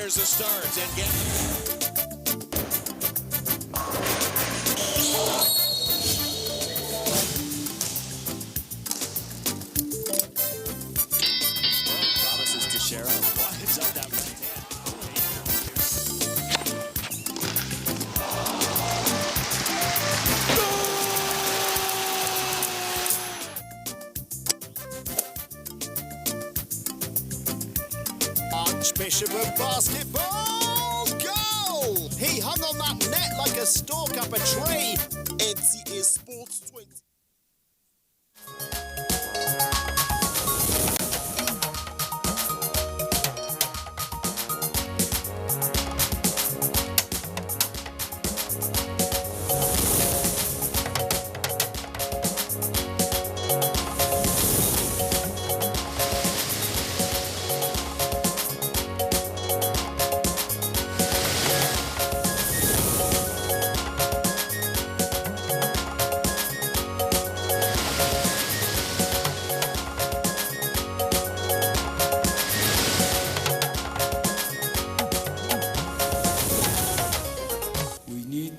Here's a start and get... Promises to Sheriff. Winds up that right hand. Archbishop of basketball, goal! He hung on that net like a stalk up a tree. NTA Sports 20.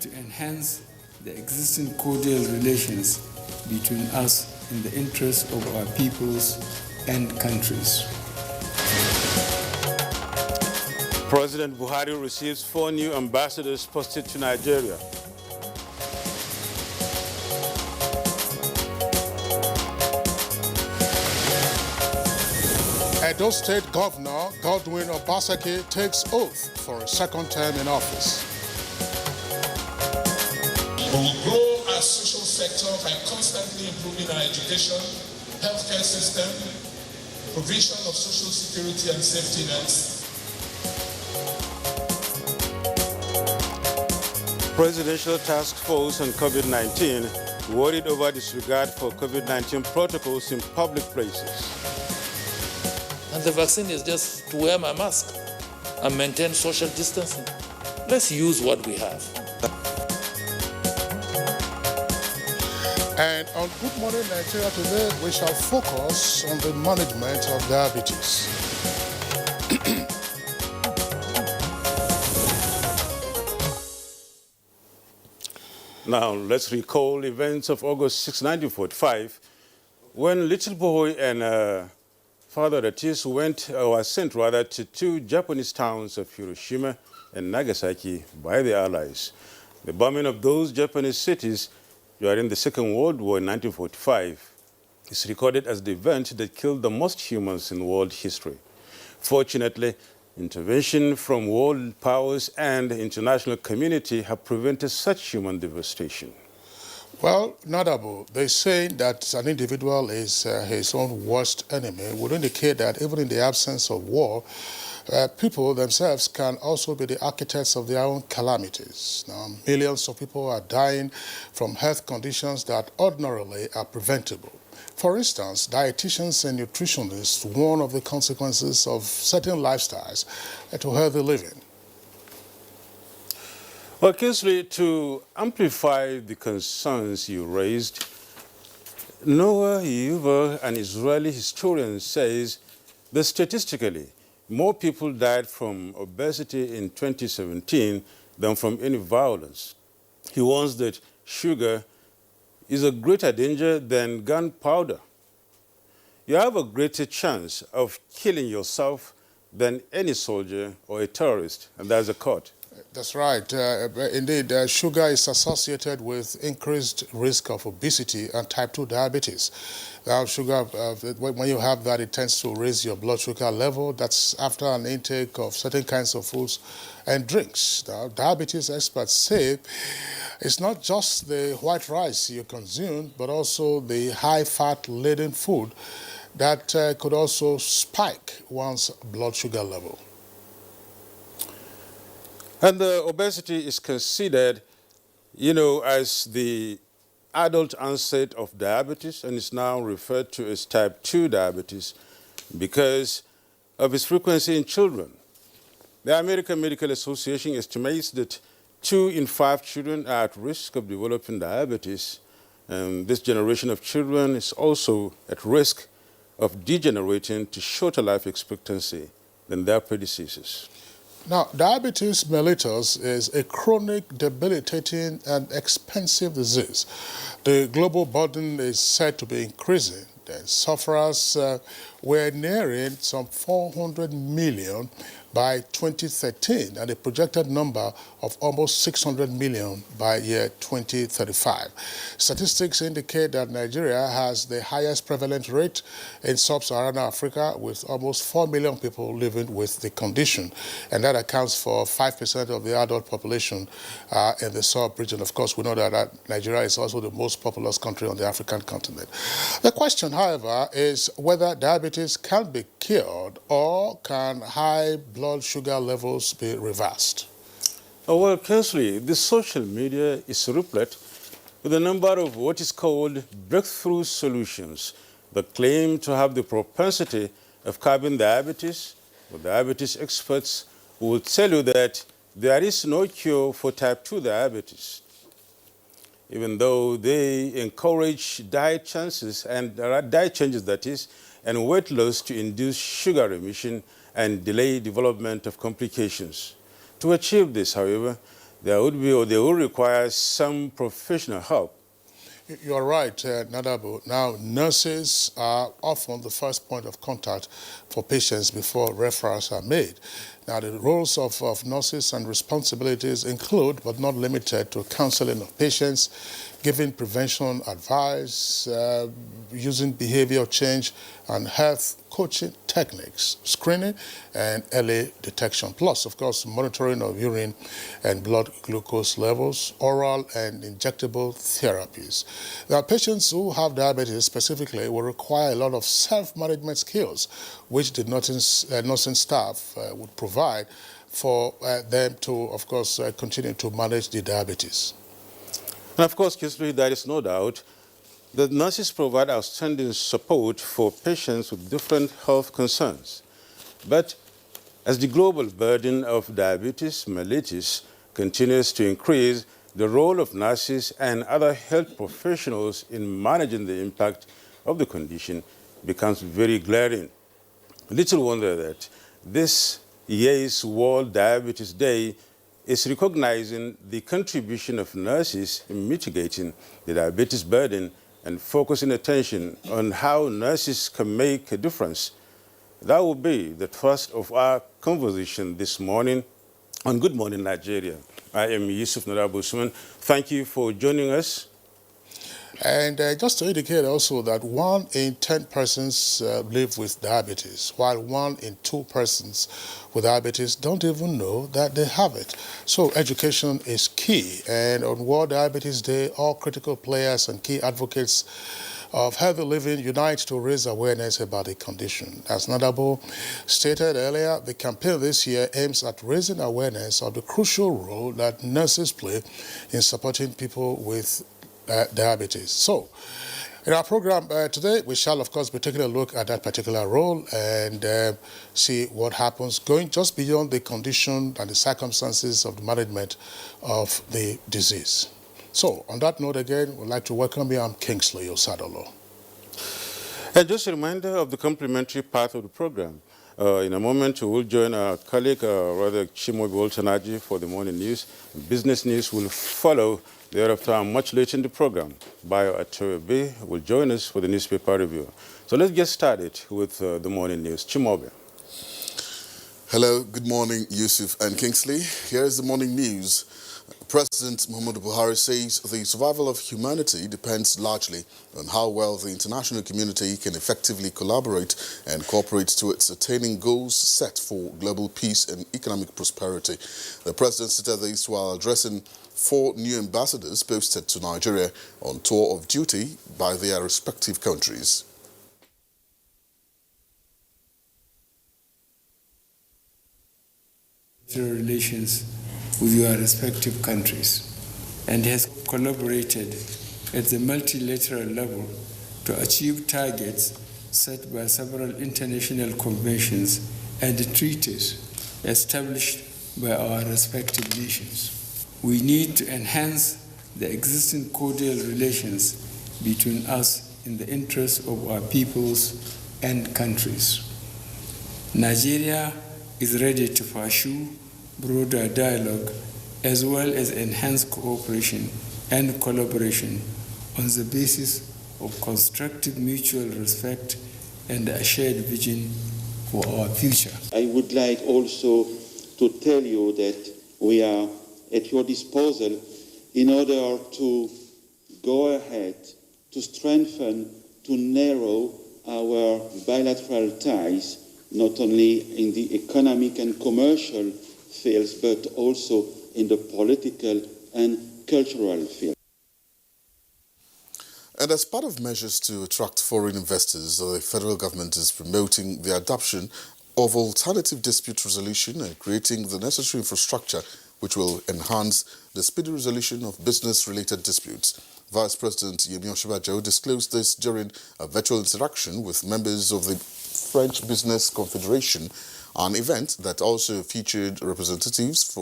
To enhance the existing cordial relations between us in the interest of our peoples and countries. President Buhari receives 4 new ambassadors posted to Nigeria. Edo State Governor Godwin Obaseki takes oath for a second term in office. We will grow our social sector by constantly improving our education, healthcare system, provision of social security and safety nets. Presidential Task Force on COVID-19 worried over disregard for COVID-19 protocols in public places. And the vaccine is just to wear my mask and maintain social distancing. Let's use what we have. And on Good Morning Nigeria today, we shall focus on the management of diabetes. Now, let's recall events of August 6, 1945, when little boy and father Otis were sent to 2 Japanese towns of Hiroshima and Nagasaki by the Allies. The bombing of those Japanese cities during the Second World War in 1945 is recorded as the event that killed the most humans in world history. Fortunately, intervention from world powers and the international community have prevented such human devastation. Well, Nadabu, they say that an individual is his own worst enemy would indicate that even in the absence of war, people themselves can also be the architects of their own calamities. Now, millions of people are dying from health conditions that ordinarily are preventable. For instance, dietitians and nutritionists warn of the consequences of certain lifestyles to healthy living. Well, Kingsley, to amplify the concerns you raised, Noah Yuval, an Israeli historian, says that statistically, more people died from obesity in 2017 than from any violence. He warns that sugar is a greater danger than gunpowder. You have a greater chance of killing yourself than any soldier or a terrorist, and that's a quote. That's right. Indeed, sugar is associated with increased risk of obesity and type 2 diabetes. Now, sugar, when you have that, it tends to raise your blood sugar level. That's after an intake of certain kinds of foods and drinks. Now, diabetes experts say it's not just the white rice you consume, but also the high-fat-laden food that could also spike one's blood sugar level. And the obesity is considered, as the adult onset of diabetes, and is now referred to as type 2 diabetes because of its frequency in children. The American Medical Association estimates that 2 in 5 children are at risk of developing diabetes, and this generation of children is also at risk of degenerating to shorter life expectancy than their predecessors. Now, diabetes mellitus is a chronic, debilitating, and expensive disease. The global burden is said to be increasing. The sufferers were nearing some 400 million by 2013 and a projected number of almost 600 million by year 2035. Statistics indicate that Nigeria has the highest prevalent rate in sub-Saharan Africa, with almost 4 million people living with the condition, and that accounts for 5% of the adult population in the sub-region. Of course, we know that Nigeria is also the most populous country on the African continent. The question, however, is whether diabetes can be cured or can high blood sugar levels be reversed. Well, Kingsley, the social media is replete with a number of what is called breakthrough solutions that claim to have the propensity of curbing diabetes. But diabetes experts will tell you that there is no cure for type 2 diabetes, even though they encourage diet changes and diet changes, that is, and weight loss to induce sugar remission and delay development of complications. To achieve this, however, they will require some professional help. You're right, Nadabu. Now, nurses are often the first point of contact for patients before referrals are made. Now, the roles of nurses and responsibilities include, but not limited to, counseling of patients, giving prevention advice, using behavior change and health coaching techniques, screening and early detection, plus, of course, monitoring of urine and blood glucose levels, oral and injectable therapies. Now, patients who have diabetes specifically will require a lot of self-management skills, which the nursing staff would provide for them to, of course, continue to manage the diabetes. And of course, Kisri, there is no doubt that nurses provide outstanding support for patients with different health concerns. But as the global burden of diabetes mellitus continues to increase, the role of nurses and other health professionals in managing the impact of the condition becomes very glaring. Little wonder that this year's World Diabetes Day is recognizing the contribution of nurses in mitigating the diabetes burden and focusing attention on how nurses can make a difference. That will be the first of our conversation this morning on Good Morning Nigeria. I am Yusuf Narabusuman. Thank you for joining us. And just to indicate also that 1 in 10 persons live with diabetes, while 1 in 2 persons with diabetes don't even know that they have it. So education is key. And on World Diabetes Day, all critical players and key advocates of healthy living unite to raise awareness about the condition. As Nadabo stated earlier, the campaign this year aims at raising awareness of the crucial role that nurses play in supporting people with diabetes. So, in our program today, we shall, of course, be taking a look at that particular role and see what happens going just beyond the condition and the circumstances of the management of the disease. So, on that note again, we'd like to welcome you. I'm Kingsley Osadolo. And just a reminder of the complimentary part of the program. In a moment, we will join our colleague, Chimobi Oltanaji, for the morning news. Business news will follow thereafter, much later in the program. Bayo Atoyobe will join us for the newspaper review. So let's get started with the morning news. Chimobi. Hello, good morning, Yusuf and Kingsley. Here is the morning news. President Muhammadu Buhari says the survival of humanity depends largely on how well the international community can effectively collaborate and cooperate towards attaining goals set for global peace and economic prosperity. The president stated this while addressing 4 new ambassadors posted to Nigeria on tour of duty by their respective countries. Relations with your respective countries and has collaborated at the multilateral level to achieve targets set by several international conventions and treaties established by our respective nations. We need to enhance the existing cordial relations between us in the interest of our peoples and countries. Nigeria is ready to pursue broader dialogue, as well as enhanced cooperation and collaboration on the basis of constructive mutual respect and a shared vision for our future. I would like also to tell you that we are at your disposal in order to go ahead, to strengthen, to narrow our bilateral ties, not only in the economic and commercial fields, but also in the political and cultural field. And as part of measures to attract foreign investors, the federal government is promoting the adoption of alternative dispute resolution and creating the necessary infrastructure which will enhance the speedy resolution of business-related disputes. Vice President Yemi Osinbajo disclosed this during a virtual interaction with members of the French Business Confederation, an event that also featured representatives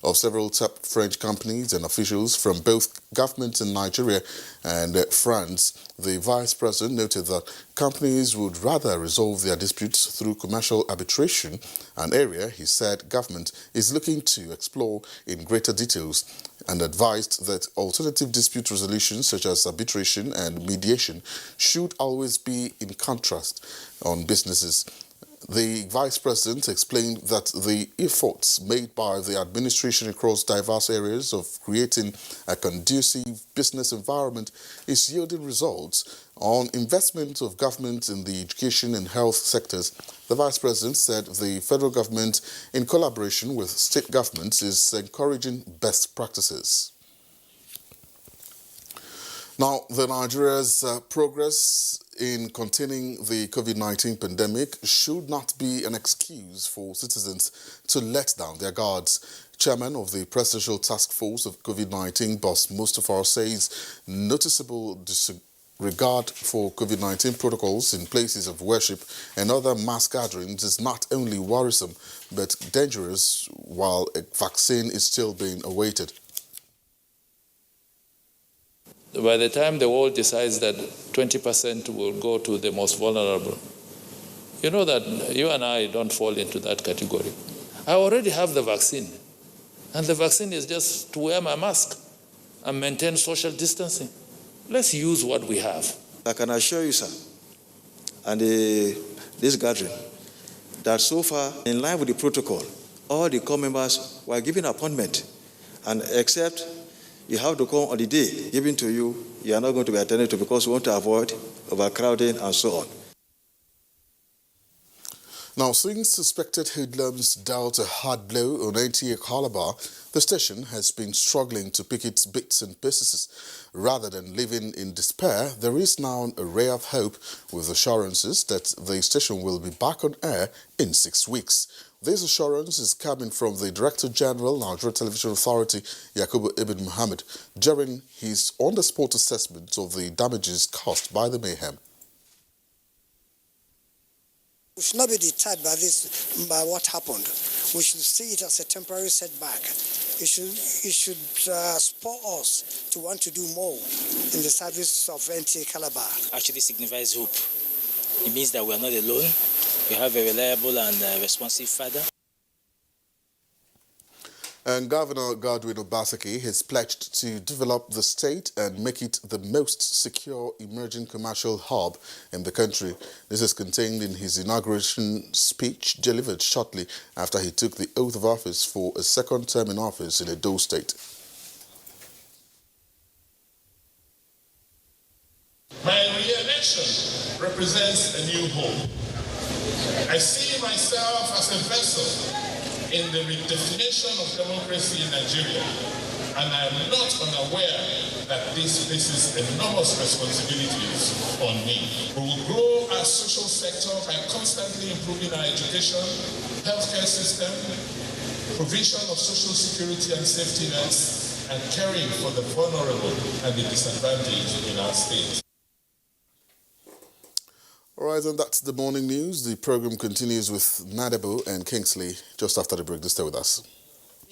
of several top French companies and officials from both government in Nigeria and France. The Vice President noted that companies would rather resolve their disputes through commercial arbitration, an area he said government is looking to explore in greater details, and advised that alternative dispute resolutions such as arbitration and mediation should always be in contrast on businesses. The Vice President explained that the efforts made by the administration across diverse areas of creating a conducive business environment is yielding results on investment of government in the education and health sectors. The Vice President said the federal government, in collaboration with state governments, is encouraging best practices. Now, Nigeria's progress in containing the COVID-19 pandemic should not be an excuse for citizens to let down their guards. Chairman of the Presidential Task Force of COVID-19, Boss Mustafa, says noticeable disregard for COVID-19 protocols in places of worship and other mass gatherings is not only worrisome but dangerous, while a vaccine is still being awaited. By the time the world decides that 20% will go to the most vulnerable, you know that you and I don't fall into that category. I already have the vaccine, and the vaccine is just to wear my mask and maintain social distancing. Let's use what we have. I can assure you, sir, and this gathering, that so far, in line with the protocol, all the core members were given appointment, and except you have to come on the day given to you, you are not going to be attended to because we want to avoid overcrowding and so on. Now, since suspected hoodlums dealt a hard blow on NTA Calabar, the station has been struggling to pick its bits and pieces. Rather than living in despair, there is now an ray of hope with assurances that the station will be back on air in 6 weeks. This assurance is coming from the Director General, Nigeria Television Authority, Yakubu Ibn Muhammad, during his on-the-spot assessment of the damages caused by the mayhem. We should not be deterred by what happened. We should see it as a temporary setback. It should spur us to want to do more in the service of NTA Calabar. Actually signifies hope. It means that we are not alone. We have a reliable and responsive father. And Governor Godwin Obaseki has pledged to develop the state and make it the most secure emerging commercial hub in the country. This is contained in his inauguration speech delivered shortly after he took the oath of office for a second term in office in Edo State. My re-election represents a new hope. I see myself as a vessel in the redefinition of democracy in Nigeria, and I am not unaware that this places enormous responsibilities on me. We will grow our social sector by constantly improving our education, healthcare system, provision of social security and safety nets, and caring for the vulnerable and the disadvantaged in our state. All right, and that's the morning news. The program continues with Nadabo and Kingsley just after the break. Just stay with us.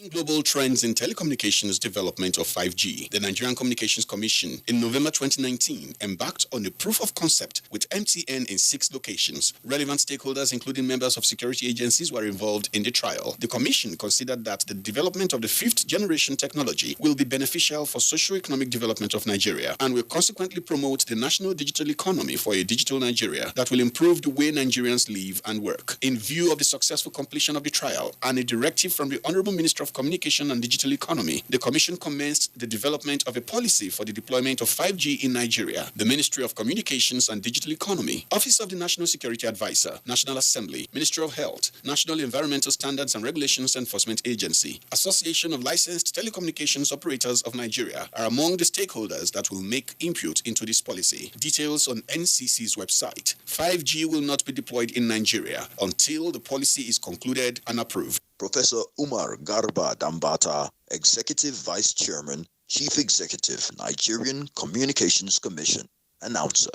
Global trends in telecommunications development of 5G, the Nigerian Communications Commission in November 2019 embarked on a proof of concept with MTN in 6 locations. Relevant stakeholders, including members of security agencies, were involved in the trial. The commission considered that the development of the 5th generation technology will be beneficial for socio-economic development of Nigeria and will consequently promote the national digital economy for a digital Nigeria that will improve the way Nigerians live and work. In view of the successful completion of the trial and a directive from the Honorable Minister of Communication and Digital Economy, the Commission commenced the development of a policy for the deployment of 5G in Nigeria. The Ministry of Communications and Digital Economy, Office of the National Security Advisor, National Assembly, Ministry of Health, National Environmental Standards and Regulations Enforcement Agency, Association of Licensed Telecommunications Operators of Nigeria are among the stakeholders that will make input into this policy. Details on NCC's website. 5G will not be deployed in Nigeria until the policy is concluded and approved. Professor Umar Garba Dambata, Executive Vice Chairman, Chief Executive, Nigerian Communications Commission, announcer.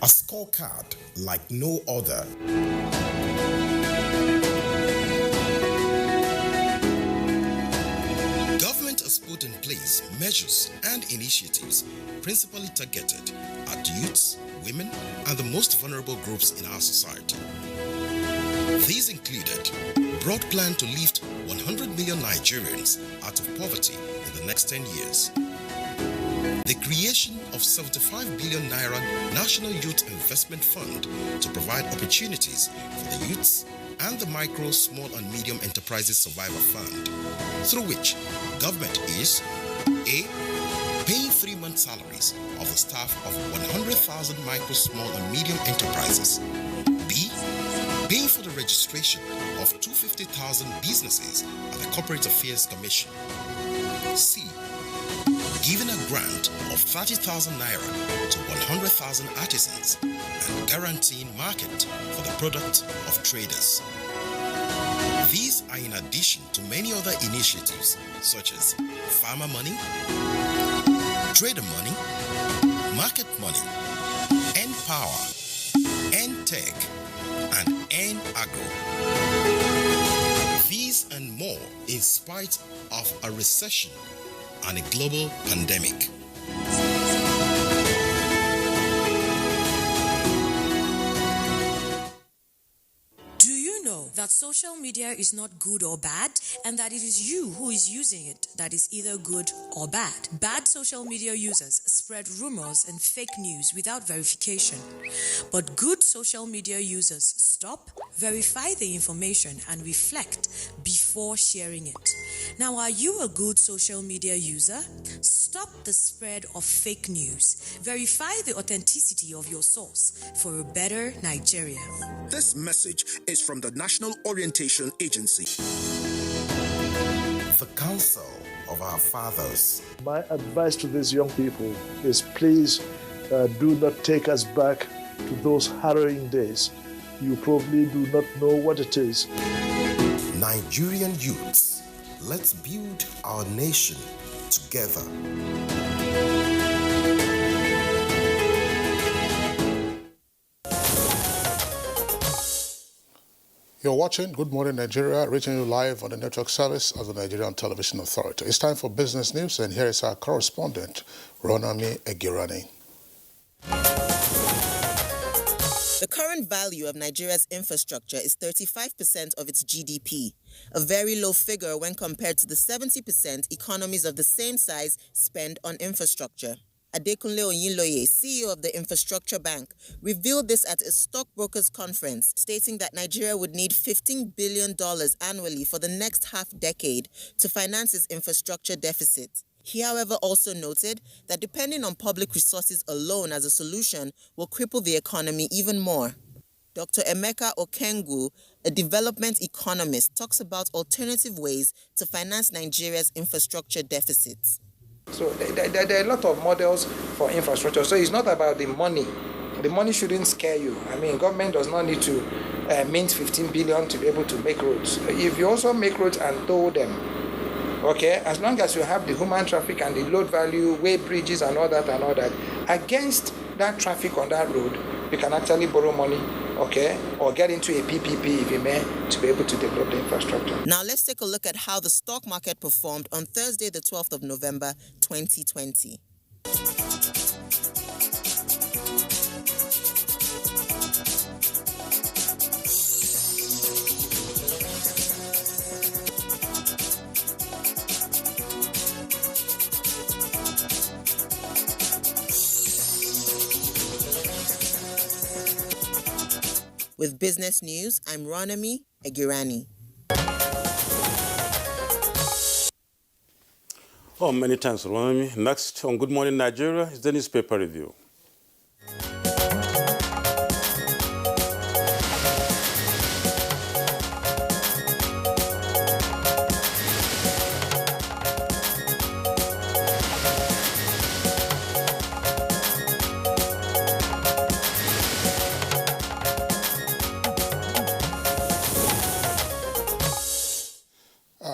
A scorecard like no other. Government has put in place measures and initiatives principally targeted at youths, women, and the most vulnerable groups in our society. These included a broad plan to lift 100 million Nigerians out of poverty in the next 10 years, the creation of 75 billion Naira National Youth Investment Fund to provide opportunities for the youths, and the Micro, Small and Medium Enterprises Survivor Fund, through which government is A. Paying 3-month salaries of the staff of 100,000 micro, small and medium enterprises. B. Paying for the registration of 250,000 businesses at the Corporate Affairs Commission. C. Giving a grant of 30,000 Naira to 100,000 artisans and guaranteeing market for the product of traders. These are in addition to many other initiatives such as farmer money, trader money, market money, N-Power, N-Tech, and N-Agro. These and more in spite of a recession and a global pandemic. Do you know that social media is not good or bad, and that it is you who is using it that is either good or bad? Bad social media users spread rumors and fake news without verification. But good social media users stop, verify the information, and reflect before sharing it. Now, are you a good social media user? Stop the spread of fake news. Verify the authenticity of your source for a better Nigeria. This message is from the National Orientation Agency. The Council of Our Fathers. My advice to these young people is please do not take us back to those harrowing days. You probably do not know what it is. Nigerian youths, let's build our nation together. You're watching Good Morning Nigeria, reaching you live on the network service of the Nigerian Television Authority. It's time for business news, and here is our correspondent, Ronami Egirani. The current value of Nigeria's infrastructure is 35% of its GDP, a very low figure when compared to the 70% economies of the same size spend on infrastructure. Adekunle Oyinloye, CEO of the Infrastructure Bank, revealed this at a stockbrokers conference, stating that Nigeria would need $15 billion annually for the next half-decade to finance its infrastructure deficit. He, however, also noted that depending on public resources alone as a solution will cripple the economy even more. Dr. Emeka Okengu, a development economist, talks about alternative ways to finance Nigeria's infrastructure deficits. So there are a lot of models for infrastructure. So it's not about the money. The money shouldn't scare you. I mean, government does not need to mint 15 billion to be able to make roads. If you also make roads and tow them, okay, as long as you have the human traffic and the load value, way bridges and all that, against that traffic on that road, you can actually borrow money okay, or get into a PPP, if you may, to be able to develop the infrastructure. Now let's take a look at how the stock market performed on Thursday, the 12th of November, 2020. With business news, I'm Ronami Egirani. Oh, many thanks, Ronami. Next on Good Morning Nigeria is the newspaper review.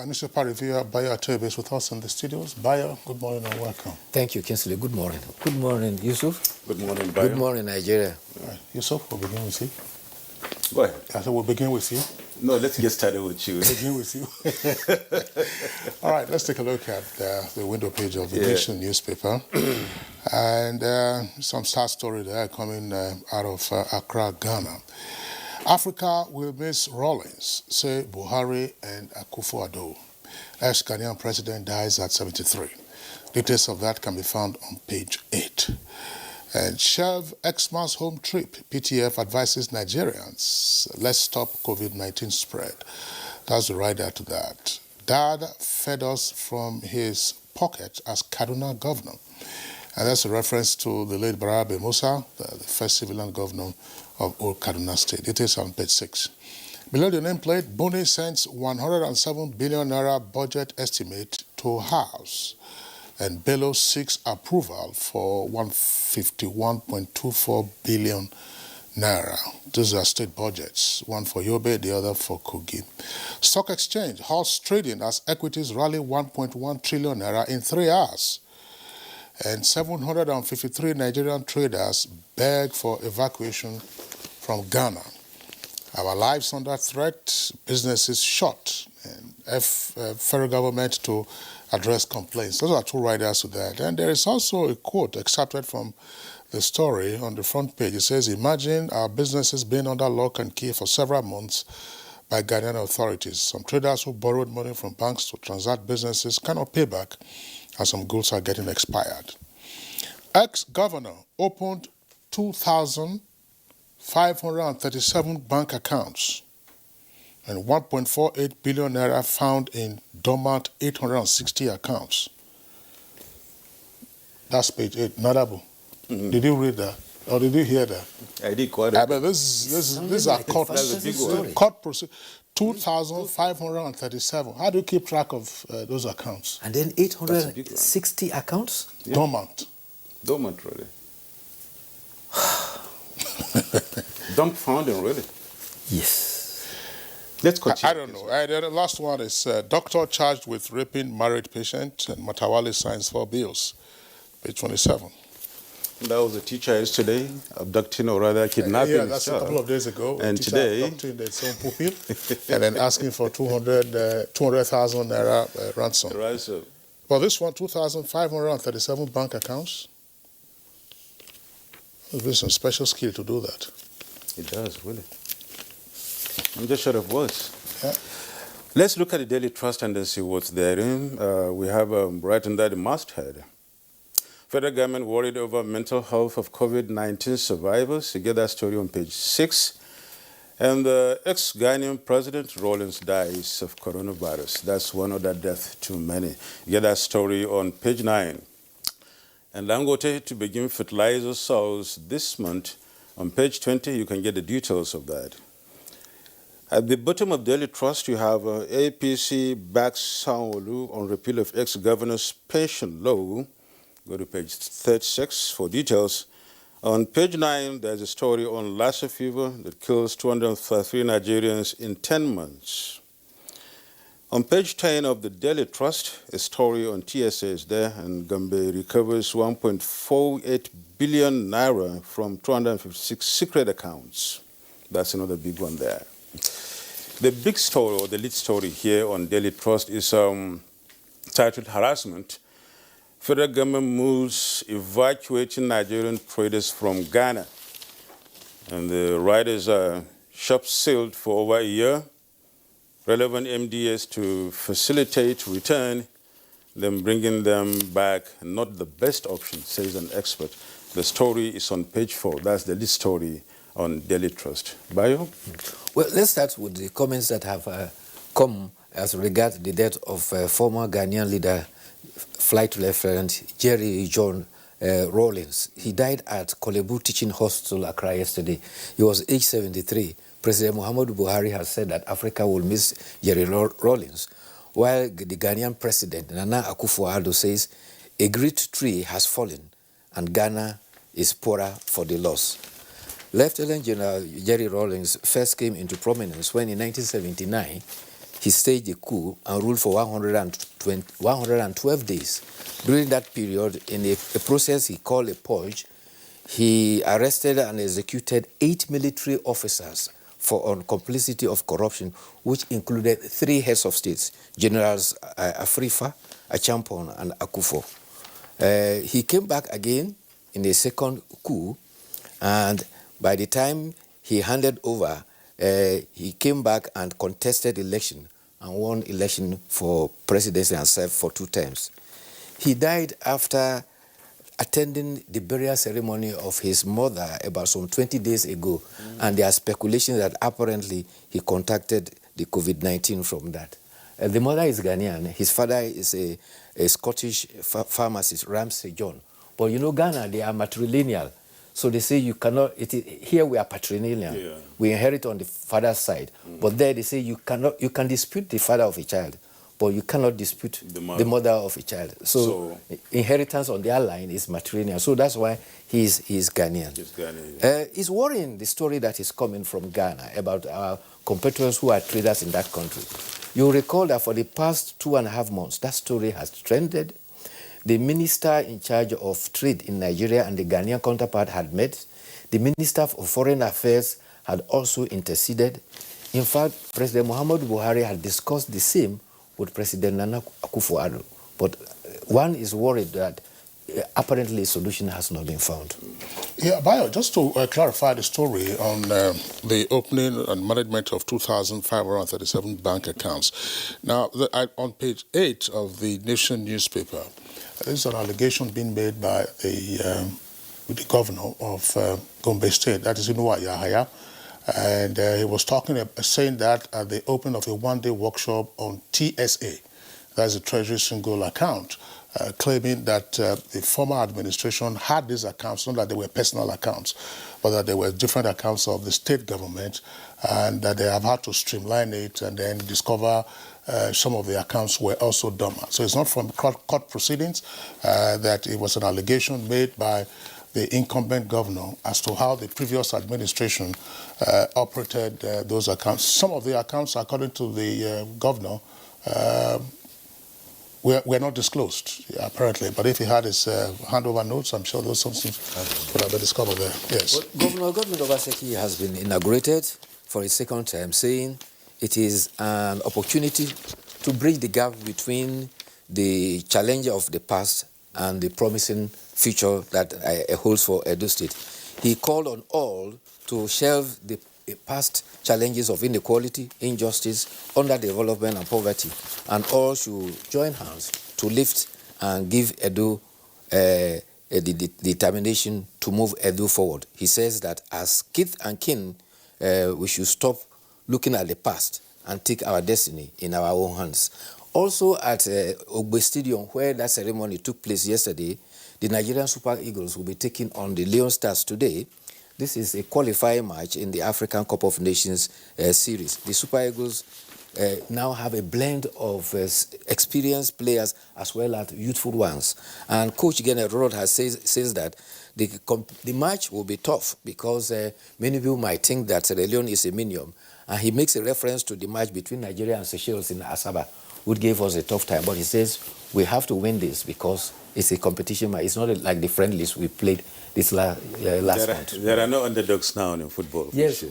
Newspaper reviewer Bayo Atebe is with us in the studios. Bayo, good morning and welcome. Thank you, Kinsley. Good morning. Good morning, Yusuf. Good morning, Bayo. Good morning, Nigeria. Right. Yusuf, we'll begin with you. Go ahead. I said we'll begin with you. No, let's get started with you. Begin with you. All right, let's take a look at the window page of the Nation newspaper. And some sad story there coming out of Accra, Ghana. Africa will miss Rawlings, say Buhari and Akufo-Addo. Ex-Ghanaian president dies at 73. Details of that can be found on page 8. And Chev Xmas home trip. PTF advises Nigerians, let's stop COVID-19 spread. That's the rider to that. Dad fed us from his pocket as Kaduna governor. And that's a reference to the late Barabe Musa, the first civilian governor of Old Kaduna State. It is on page 6. Below the nameplate, Boni sends 107 billion naira budget estimate to House. And Bello seeks approval for 151.24 billion naira. Those are state budgets, one for Yobe, the other for Kogi. Stock exchange halts trading as equities rally 1.1 trillion naira in 3 hours. And 753 Nigerian traders beg for evacuation from Ghana. Our lives under threat, businesses shut, and federal government to address complaints. Those are 2 riders to that. And there is also a quote extracted from the story on the front page. It says, imagine our businesses being under lock and key for several months by Ghanaian authorities. Some traders who borrowed money from banks to transact businesses cannot pay back, and some goods are getting expired. Ex-governor opened 2,537 bank accounts and 1.48 billion naira found in dormant 860 accounts. That's page 8. Nadabu, did you read that? Or did you hear that? I did quite. I mean, these are court procedures. 2,537. How do you keep track of those accounts? And then 860 accounts? Yeah. Dormant, really. Dumbfounding, really. Yes. Let's continue. I don't know. The last one is doctor charged with raping married patient and Matawali signs 4 bills. Page 27. That was a teacher yesterday, abducting or rather kidnapping yeah, that's a couple of days ago. And today, abducting their son pupil and then asking for 200,000 naira ransom. Right, so. But this one, 2,537 bank accounts. There's some special skill to do that. It does, really. I'm just short of words. Yeah. Let's look at the Daily Trust and then see what's there. We have right under the masthead. Federal government worried over mental health of COVID-19 survivors. You get that story on page 6. And the ex-Ghanaian President Rawlings dies of coronavirus. That's one other death too many. You get that story on page 9. And Dangote to begin fertilizer sales this month. On page 20, you can get the details of that. At the bottom of Daily Trust, you have APC backs Sanwo-Olu on repeal of ex-governor's pension law. Go to page 36 for details. On page 9, there's a story on Lassa fever that kills 233 Nigerians in 10 months. On page 10 of the Daily Trust, a story on TSA is there, and Gombe recovers 1.48 billion naira from 256 secret accounts. That's another big one there. The big story, or the lead story here on Daily Trust, is titled Harassment. Federal government moves evacuating Nigerian traders from Ghana. And the riders are shop sealed for over a year. Relevant MDS to facilitate return, then bringing them back, not the best option, says an expert. The story is on page 4. That's the lead story on Daily Trust. Bayo? Well, let's start with the comments that have come as regards the death of former Ghanaian leader, Flight Lieutenant Jerry John Rawlings. He died at Kolebu Teaching Hospital, Accra, yesterday. He was age 73. President Muhammadu Buhari has said that Africa will miss Jerry Rawlings, while the Ghanaian president, Nana Akufo-Addo, says a great tree has fallen and Ghana is poorer for the loss. Lieutenant General Jerry Rawlings first came into prominence when in 1979 he staged a coup and ruled for 112 days. During that period, in a process he called a purge, he arrested and executed 8 military officers on complicity of corruption, which included 3 heads of states, Generals Afrifa, Achampon, and Akufo. He came back again in a second coup, and by the time he handed over, he came back and contested election and won election for presidency and served for 2 terms. He died after attending the burial ceremony of his mother about some 20 days ago, and there are speculations that apparently he contracted the COVID-19 from that. The mother is Ghanaian. His father is a Scottish pharmacist, Ramsey John. But you know, Ghana, they are matrilineal. So they say you cannot, here we are patrilineal. Yeah. We inherit on the father's side. But there they say you can dispute the father of a child, but you cannot dispute the mother of a child. So inheritance on their line is matrilineal. So that's why he's Ghanaian. He's Ghanaian. It's worrying, the story that is coming from Ghana about our competitors who are traders in that country. You'll recall that for the past 2.5 months, that story has trended. The minister in charge of trade in Nigeria and the Ghanaian counterpart had met. The minister of foreign affairs had also interceded. In fact, President Muhammadu Buhari had discussed the same with President Nana Akufo-Addo. But one is worried that apparently a solution has not been found. Yeah, Bayo, just to clarify the story on the opening and management of 2,537 bank accounts. Now, on page 8 of the Nation newspaper, there's an allegation being made by the governor of Gombe State, that is Inuwa Yahaya, and he was saying that at the opening of a one-day workshop on TSA, that's a Treasury Single Account, claiming that the former administration had these accounts, not that they were personal accounts, but that they were different accounts of the state government, and that they have had to streamline it and then discover some of the accounts were also dormant. So it's not from court proceedings, that it was an allegation made by the incumbent governor as to how the previous administration operated those accounts. Some of the accounts, according to the governor, were not disclosed, apparently. But if he had his handover notes, I'm sure those things could have been discovered there. Yes. Well, Governor Obaseki has been inaugurated for a second time, saying it is an opportunity to bridge the gap between the challenge of the past and the promising future that holds for Edo State. He called on all to shelve the past challenges of inequality, injustice, underdevelopment, and poverty, and all should join hands to lift and give Edo the determination to move Edo forward. He says that as kith and kin, we should stop looking at the past and take our destiny in our own hands. Also at Ogbe Stadium, where that ceremony took place yesterday, the Nigerian Super Eagles will be taking on the Leon Stars today. This is a qualifying match in the African Cup of Nations series. The Super Eagles now have a blend of experienced players as well as youthful ones. And Coach Gene Rod says that the match will be tough because many people might think that Sierra Leone is a minion. And he makes a reference to the match between Nigeria and Seychelles in Asaba, which gave us a tough time. But he says we have to win this because it's a competition match. It's not like the friendlies we played this last month. There are no underdogs now in football. Yes. Sure.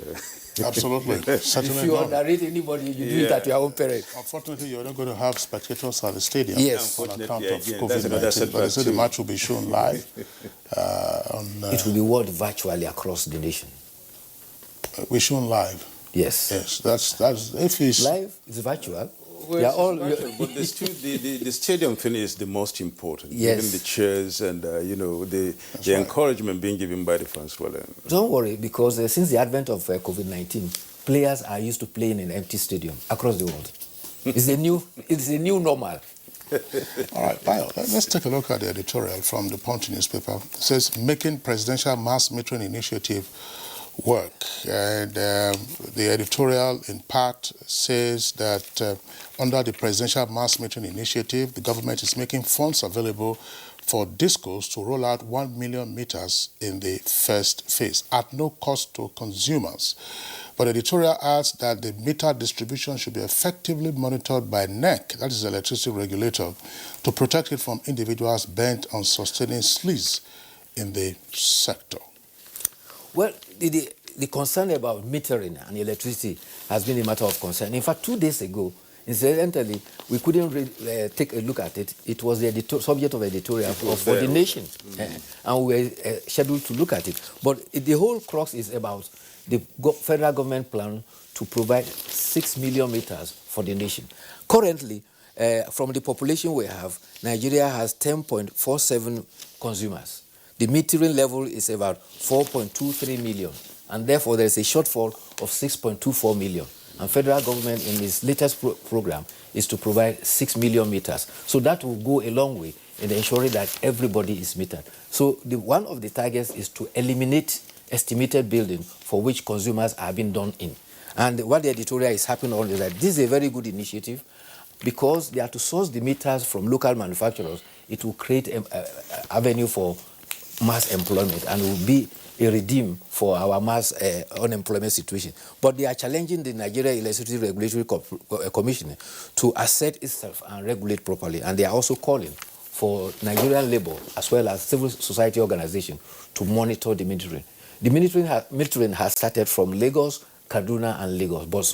Absolutely. If you underrate anybody, you do it at your own peril. Unfortunately, you're not going to have spectators at the stadium yes. on account of COVID-19. But they say the match will be shown live. It will be watched virtually across the nation. We're shown live. Yes. Yes. That's if it's live. It's virtual. Well, but the stadium thing is the most important. Yes. Even the chairs and the encouragement being given by the fans. Well, don't worry, because since the advent of COVID-19, players are used to playing in an empty stadium across the world. It's a new normal. All right, Bayo, let's take a look at the editorial from the Punch newspaper. It says, making presidential mass metering initiative work. And the editorial in part says that under the presidential mass metering initiative, the government is making funds available for discos to roll out 1 million meters in the first phase at no cost to consumers. But the editorial adds that the meter distribution should be effectively monitored by NEC, that is the electricity regulator, to protect it from individuals bent on sustaining sleaze in the sector. Well, the concern about metering and electricity has been a matter of concern. In fact, 2 days ago, incidentally, we couldn't take a look at it. It was the subject of editorial for the nation, and we were scheduled to look at it. But the whole crux is about the federal government plan to provide 6 million meters for the nation. Currently, from the population we have, Nigeria has 10.47 consumers. The metering level is about 4.23 million, and therefore there is a shortfall of 6.24 million. And federal government in its latest program is to provide 6 million meters. So that will go a long way in ensuring that everybody is metered. So one of the targets is to eliminate estimated building for which consumers are being done in. And what the editorial is happening on is that this is a very good initiative because they are to source the meters from local manufacturers. It will create an avenue for mass employment and will be a redeem for our mass unemployment situation. But they are challenging the Nigeria Electricity Regulatory Commission to assert itself and regulate properly. And they are also calling for Nigerian labor as well as civil society organizations to monitor the metering. The metering has started from Lagos, Kaduna, and Lagos, but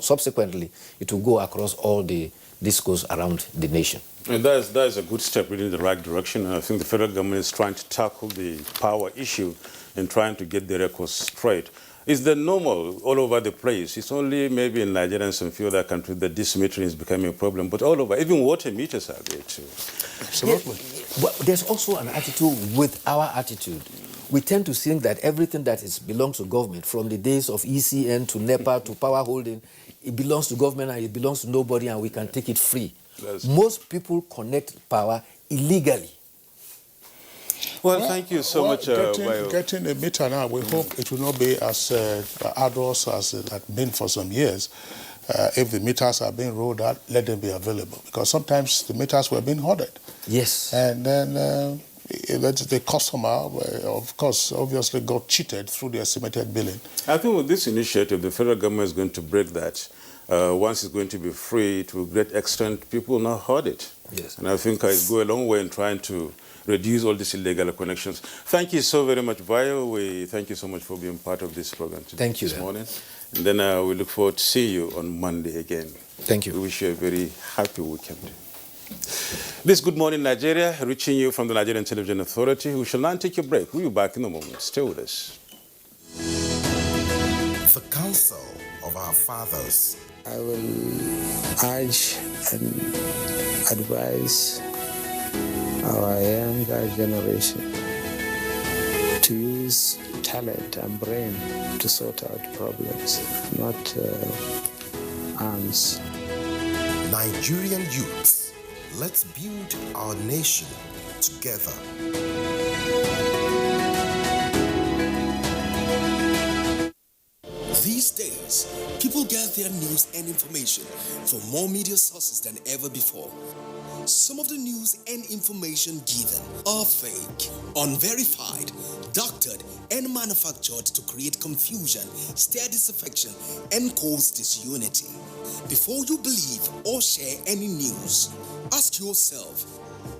subsequently it will go across all the discos around the nation. And that is a good step really in the right direction. And I think the federal government is trying to tackle the power issue and trying to get the records straight. Is the normal all over the place? It's only maybe in Nigeria and some few other countries that this metering is becoming a problem, but all over, even water meters are there too. Absolutely. Yeah, but there's also an attitude with our attitude. We tend to think that everything that belongs to government, from the days of ECN to NEPA to power holding, it belongs to government and it belongs to nobody and we can take it free. Most people connect power illegally. Well, thank you so much. Getting a meter now, we hope it will not be as arduous as it had been for some years. If the meters are being rolled out, let them be available. Because sometimes the meters were being hoarded. Yes. And then the customer, of course, obviously got cheated through the estimated billing. I think with this initiative, the federal government is going to break that. Once it's going to be free, to a great extent, people will not hoard it. Yes. And I think it go a long way in trying to reduce all these illegal connections. Thank you so very much, Bayo. We thank you so much for being part of this program today. Thank you. This morning. And then we look forward to see you on Monday again. Thank you. We wish you a very happy weekend. This Good Morning Nigeria, reaching you from the Nigerian Television Authority. We shall now take a break. We'll be back in a moment. Stay with us. The counsel of our fathers. I will urge and advise our younger generation to use talent and brain to sort out problems, not arms. Nigerian youths, let's build our nation together. These days, people get their news and information from more media sources than ever before. Some of the news and information given are fake, unverified, doctored, and manufactured to create confusion, stir disaffection, and cause disunity. Before you believe or share any news, ask yourself,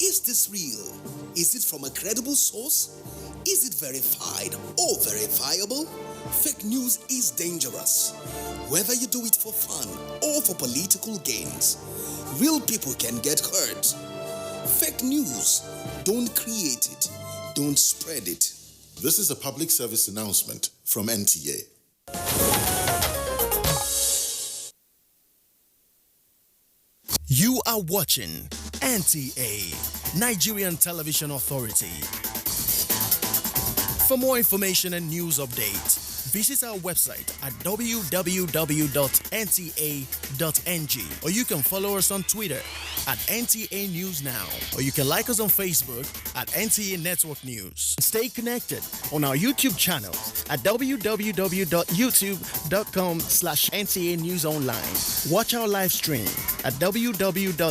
is this real? Is it from a credible source? Is it verified or verifiable? Fake news is dangerous. Whether you do it for fun or for political gains, real people can get hurt. Fake news, don't create it, don't spread it. This is a public service announcement from NTA. You are watching NTA, Nigerian Television Authority. For more information and news updates, visit our website at www.nta.ng, or you can follow us on Twitter at NTA News Now, or you can like us on Facebook at NTA Network News. Stay connected on our YouTube channel at www.youtube.com/NTA News Online. Watch our live stream at www.nta.ng/live.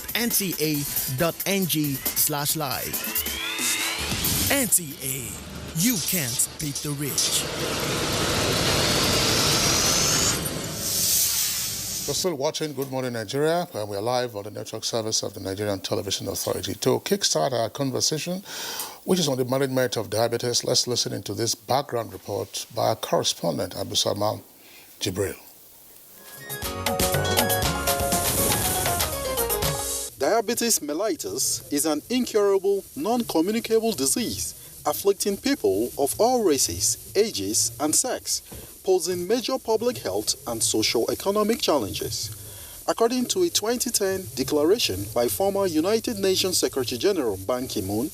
NTA, you can't beat the rich. We're still watching Good Morning Nigeria, and we're live on the network service of the Nigerian Television Authority. To kickstart our conversation, which is on the management of diabetes, let's listen into this background report by our correspondent, Abuja Jibril. Diabetes mellitus is an incurable, non-communicable disease afflicting people of all races, ages, and sex, posing major public health and socio-economic challenges. According to a 2010 declaration by former United Nations Secretary General Ban Ki-moon,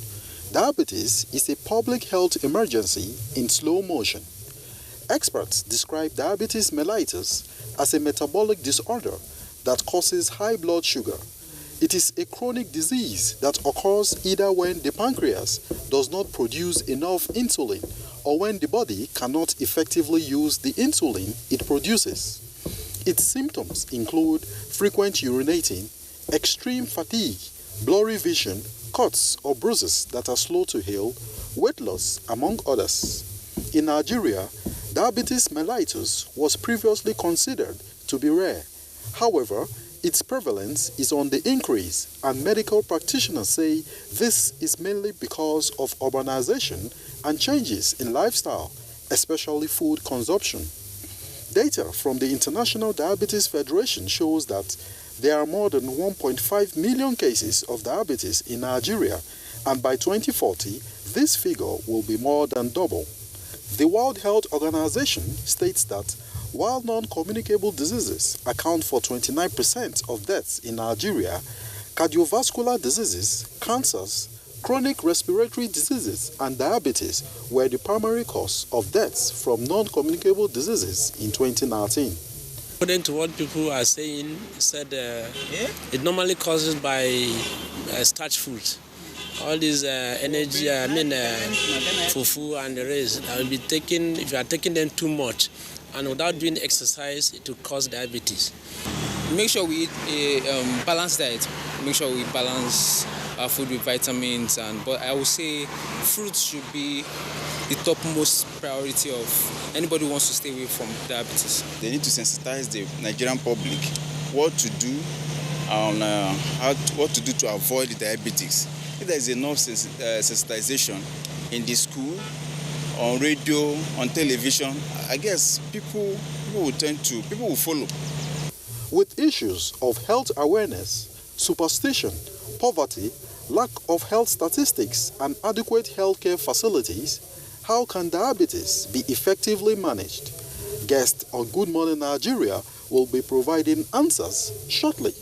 diabetes is a public health emergency in slow motion. Experts describe diabetes mellitus as a metabolic disorder that causes high blood sugar. It is a chronic disease that occurs either when the pancreas does not produce enough insulin or when the body cannot effectively use the insulin it produces. Its symptoms include frequent urinating, extreme fatigue, blurry vision, cuts or bruises that are slow to heal, weight loss, among others. In Nigeria, diabetes mellitus was previously considered to be rare. However, its prevalence is on the increase, and medical practitioners say this is mainly because of urbanization and changes in lifestyle, especially food consumption. Data from the International Diabetes Federation shows that there are more than 1.5 million cases of diabetes in Nigeria, and by 2040, this figure will be more than double. The World Health Organization states that while non-communicable diseases account for 29% of deaths in Nigeria, cardiovascular diseases, cancers, chronic respiratory diseases, and diabetes were the primary cause of deaths from non-communicable diseases in 2019. According to what people are saying, it normally causes by starch foods. All these energy, fufu and the rest, that will be taken, if you are taking them too much, and without doing exercise, it will cause diabetes. Make sure we eat a balanced diet. Make sure we balance our food with vitamins, but I would say fruits should be the topmost priority of anybody who wants to stay away from diabetes. They need to sensitize the Nigerian public what to do and what to do to avoid diabetes. If there is enough sensitization in the school, on radio, on television, I guess people will follow. With issues of health awareness, superstition, poverty, lack of health statistics, and adequate healthcare facilities, how can diabetes be effectively managed? Guests on Good Morning Nigeria will be providing answers shortly.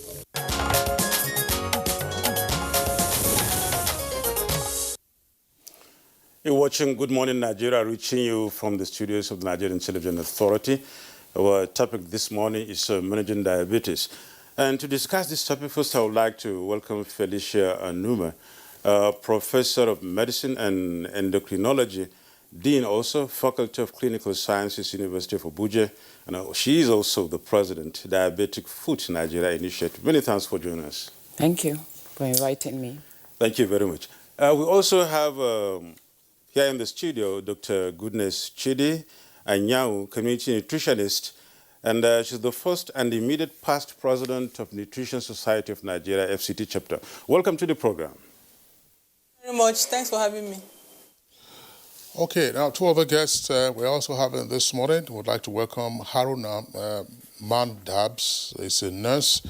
You're watching Good Morning Nigeria, reaching you from the studios of the Nigerian Television Authority. Our topic this morning is managing diabetes. And to discuss this topic, first I would like to welcome Felicia Numa, Professor of Medicine and Endocrinology, Dean also, Faculty of Clinical Sciences, University of Abuja, and she is also the President, Diabetic Foot Nigeria Initiative. Many thanks for joining us. Thank you for inviting me. Thank you very much. We also have here in the studio, Dr. Goodness Chidi Anyau, community nutritionist, and she's the first and immediate past president of Nutrition Society of Nigeria, FCT chapter. Welcome to the program. Very much. Thanks for having me. Okay, now two other guests we're also having this morning. We'd like to welcome Haruna Mandabs. He's a nurse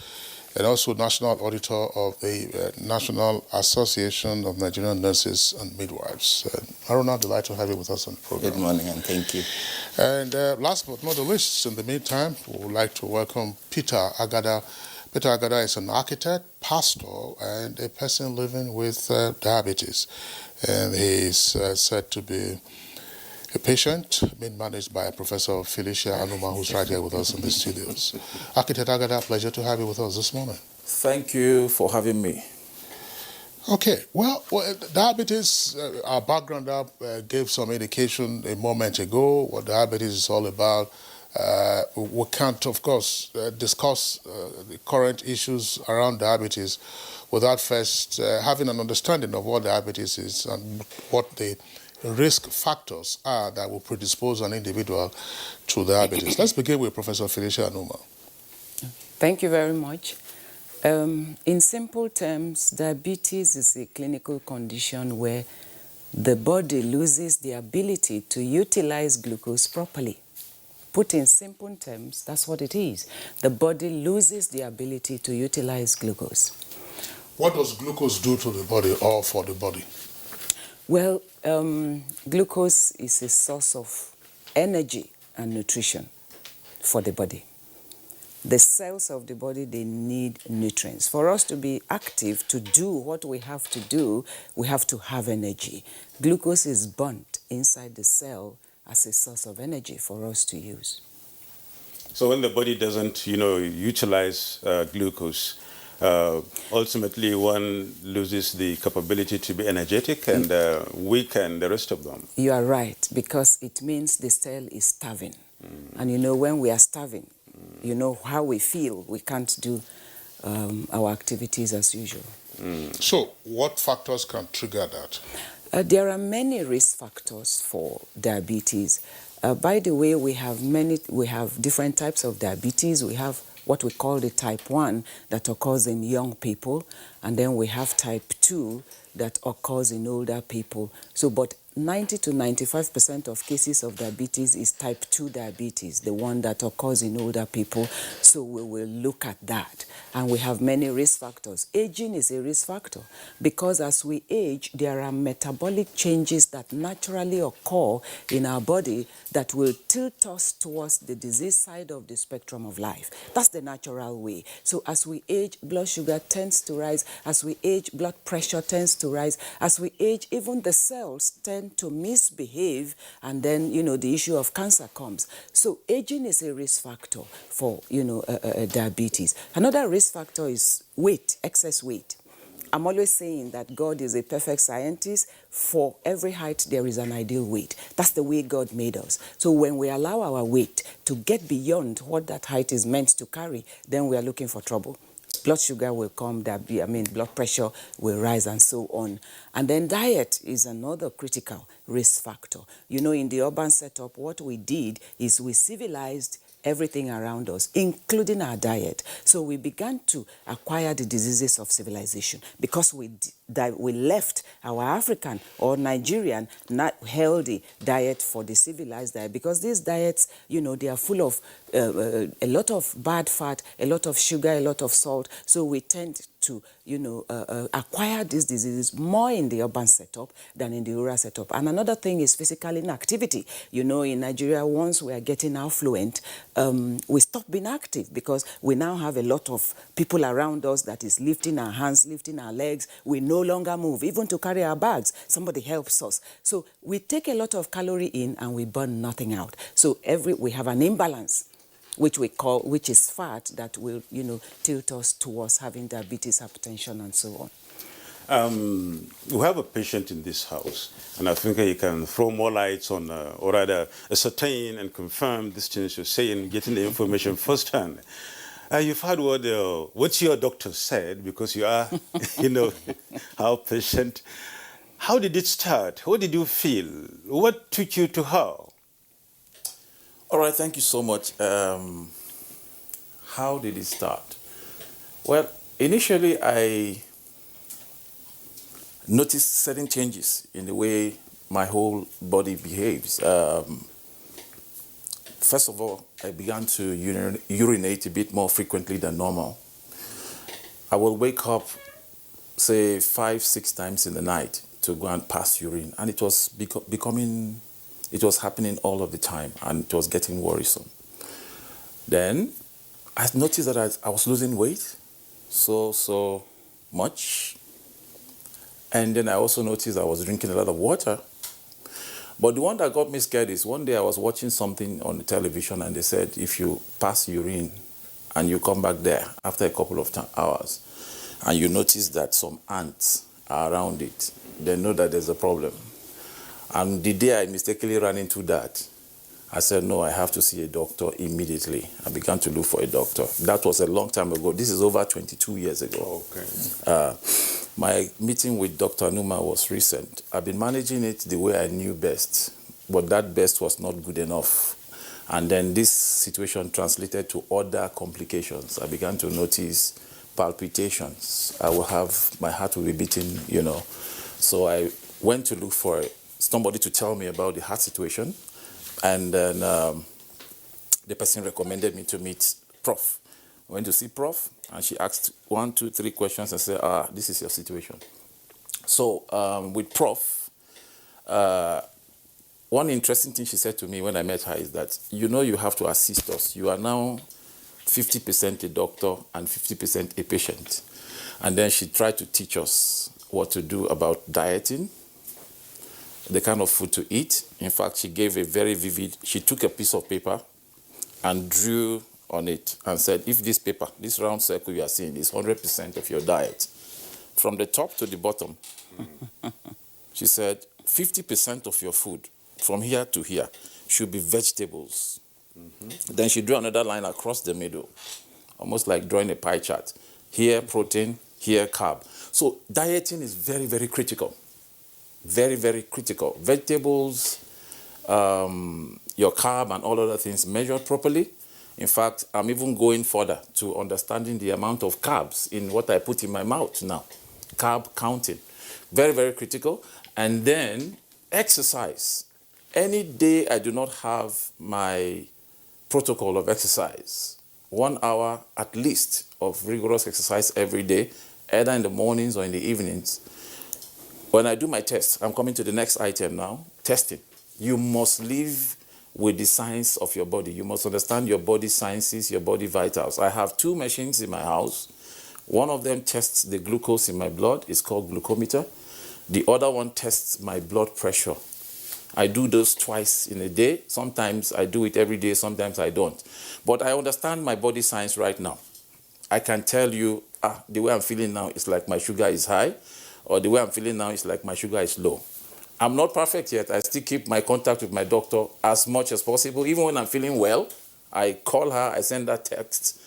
and also National Auditor of the National Association of Nigerian Nurses and Midwives. Haruna, delighted to have you with us on the program. Good morning and thank you. And last but not the least, in the meantime, we would like to welcome Peter Agada. Peter Agada is an architect, pastor, and a person living with diabetes. And he is said to be a patient being managed by Professor Felicia Anuma, who's right here with us in the studios. Architect Agada, pleasure to have you with us this morning. Thank you for having me. Okay, well diabetes, our background gave some indication a moment ago what diabetes is all about. We can't, of course, discuss the current issues around diabetes without first having an understanding of what diabetes is and what the risk factors are that will predispose an individual to diabetes. Let's begin with Professor Felicia Anuma. Thank you very much. In simple terms, diabetes is a clinical condition where the body loses the ability to utilize glucose properly. Put in simple terms, that's what it is. The body loses the ability to utilize glucose. What does glucose do to the body or for the body? Well, glucose is a source of energy and nutrition for the body. The cells of the body, they need nutrients. For us to be active, to do what we have to do, we have to have energy. Glucose is burnt inside the cell as a source of energy for us to use. So when the body doesn't, utilize glucose, ultimately one loses the capability to be energetic and weak and the rest of them. You are right, because it means the cell is starving. And when we are starving, you know how we feel. We can't do our activities as usual. So what factors can trigger that? There are many risk factors for diabetes. By the way, we have different types of diabetes. We have what we call the type 1 that occurs in young people, and then we have type 2 that occurs in older people. But 90 to 95% of cases of diabetes is type 2 diabetes, the one that occurs in older people. So we will look at that. And we have many risk factors. Aging is a risk factor because as we age, there are metabolic changes that naturally occur in our body that will tilt us towards the disease side of the spectrum of life. That's the natural way. So as we age, blood sugar tends to rise. As we age, blood pressure tends to rise. As we age, even the cells tend to misbehave, and then, the issue of cancer comes. So aging is a risk factor for, diabetes. Another risk factor is weight, excess weight. I'm always saying that God is a perfect scientist. For every height, there is an ideal weight. That's the way God made us. So when we allow our weight to get beyond what that height is meant to carry, then we are looking for trouble. Blood sugar will come, blood pressure will rise and so on. And then diet is another critical risk factor. In the urban setup, what we did is we civilized everything around us, including our diet. So we began to acquire the diseases of civilization because we left our African or Nigerian not healthy diet for the civilized diet, because these diets, they are full of a lot of bad fat, a lot of sugar, a lot of salt. So we tend to, acquire these diseases more in the urban setup than in the rural setup. And another thing is physical inactivity. In Nigeria, once we are getting affluent, we stop being active because we now have a lot of people around us that is lifting our hands, lifting our legs. We no longer move. Even to carry our bags, somebody helps us. So we take a lot of calorie in and we burn nothing out. So we have an imbalance, which is fat, that will, tilt us towards having diabetes, hypertension, and so on. We have a patient in this house, and I think you can throw more lights on, or rather ascertain and confirm these things you're saying, getting the information firsthand. You've heard what your doctor said, because you are, our patient. How did it start? What did you feel? What took you to her? All right, thank you so much. How did it start? Well, initially I noticed certain changes in the way my whole body behaves. First of all, I began to urinate a bit more frequently than normal. I will wake up, say, 5-6 times in the night to go and pass urine, and it was it was happening all of the time, and it was getting worrisome. Then I noticed that I was losing weight so much, and then I also noticed I was drinking a lot of water. But the one that got me scared is one day I was watching something on the television, and they said if you pass urine and you come back there after a couple of hours and you notice that some ants are around it, then know that there's a problem. And the day I mistakenly ran into that, I said, no, I have to see a doctor immediately. I began to look for a doctor. That was a long time ago. This is over 22 years ago. Okay. My meeting with Dr. Numa was recent. I've been managing it the way I knew best, but that best was not good enough. And then this situation translated to other complications. I began to notice palpitations. My heart will be beating, you know. So I went to look for somebody to tell me about the heart situation. And then the person recommended me to meet Prof. I went to see Prof, and she asked 1, 2, 3 questions and said, this is your situation. So with Prof, one interesting thing she said to me when I met her is that, you know, you have to assist us. You are now 50% a doctor and 50% a patient. And then she tried to teach us what to do about dieting, the kind of food to eat. In fact, she gave a very vivid, she took a piece of paper and drew on it and said, if this paper, this round circle you are seeing is 100% of your diet, from the top to the bottom, she said, 50% of your food from here to here should be vegetables. Then she drew another line across the middle, almost like drawing a pie chart. Here, protein, here, carb. So dieting is very, very critical. Very, very critical. Vegetables, your carb and all other things measured properly. In fact, I'm even going further to understanding the amount of carbs in what I put in my mouth now. Carb counting. Very, very critical. And then exercise. Any day I do not have my protocol of exercise, 1 hour at least of rigorous exercise every day, either in the mornings or in the evenings. When I do my test, I'm coming to the next item now, testing. You must live with the science of your body. You must understand your body sciences, your body vitals. I have 2 machines in my house. One of them tests the glucose in my blood. It's called glucometer. The other one tests my blood pressure. I do those twice in a day. Sometimes I do it every day, sometimes I don't. But I understand my body science right now. I can tell you, the way I'm feeling now is like my sugar is high, or the way I'm feeling now is like my sugar is low. I'm not perfect yet. I still keep my contact with my doctor as much as possible. Even when I'm feeling well, I call her, I send her text.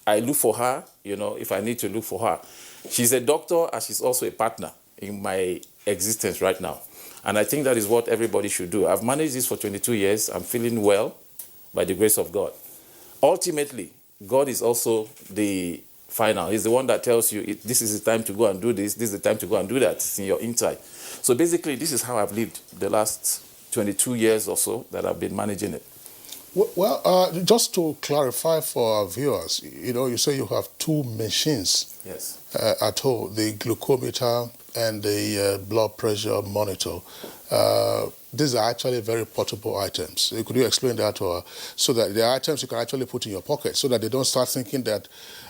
I look for her, you know, if I need to look for her. She's a doctor and she's also a partner in my existence right now. And I think that is what everybody should do. I've managed this for 22 years. I'm feeling well by the grace of God. Ultimately, God is also the final. He's the one that tells you, this is the time to go and do this is the time to go and do that. It's in your inside. So basically, this is how I've lived the last 22 years or so that I've been managing it. Well, just to clarify for our viewers, you know, you say you have 2 machines at home, the glucometer and the blood pressure monitor. These are actually very portable items. Could you explain that to us? So that the items you can actually put in your pocket so that they don't start thinking that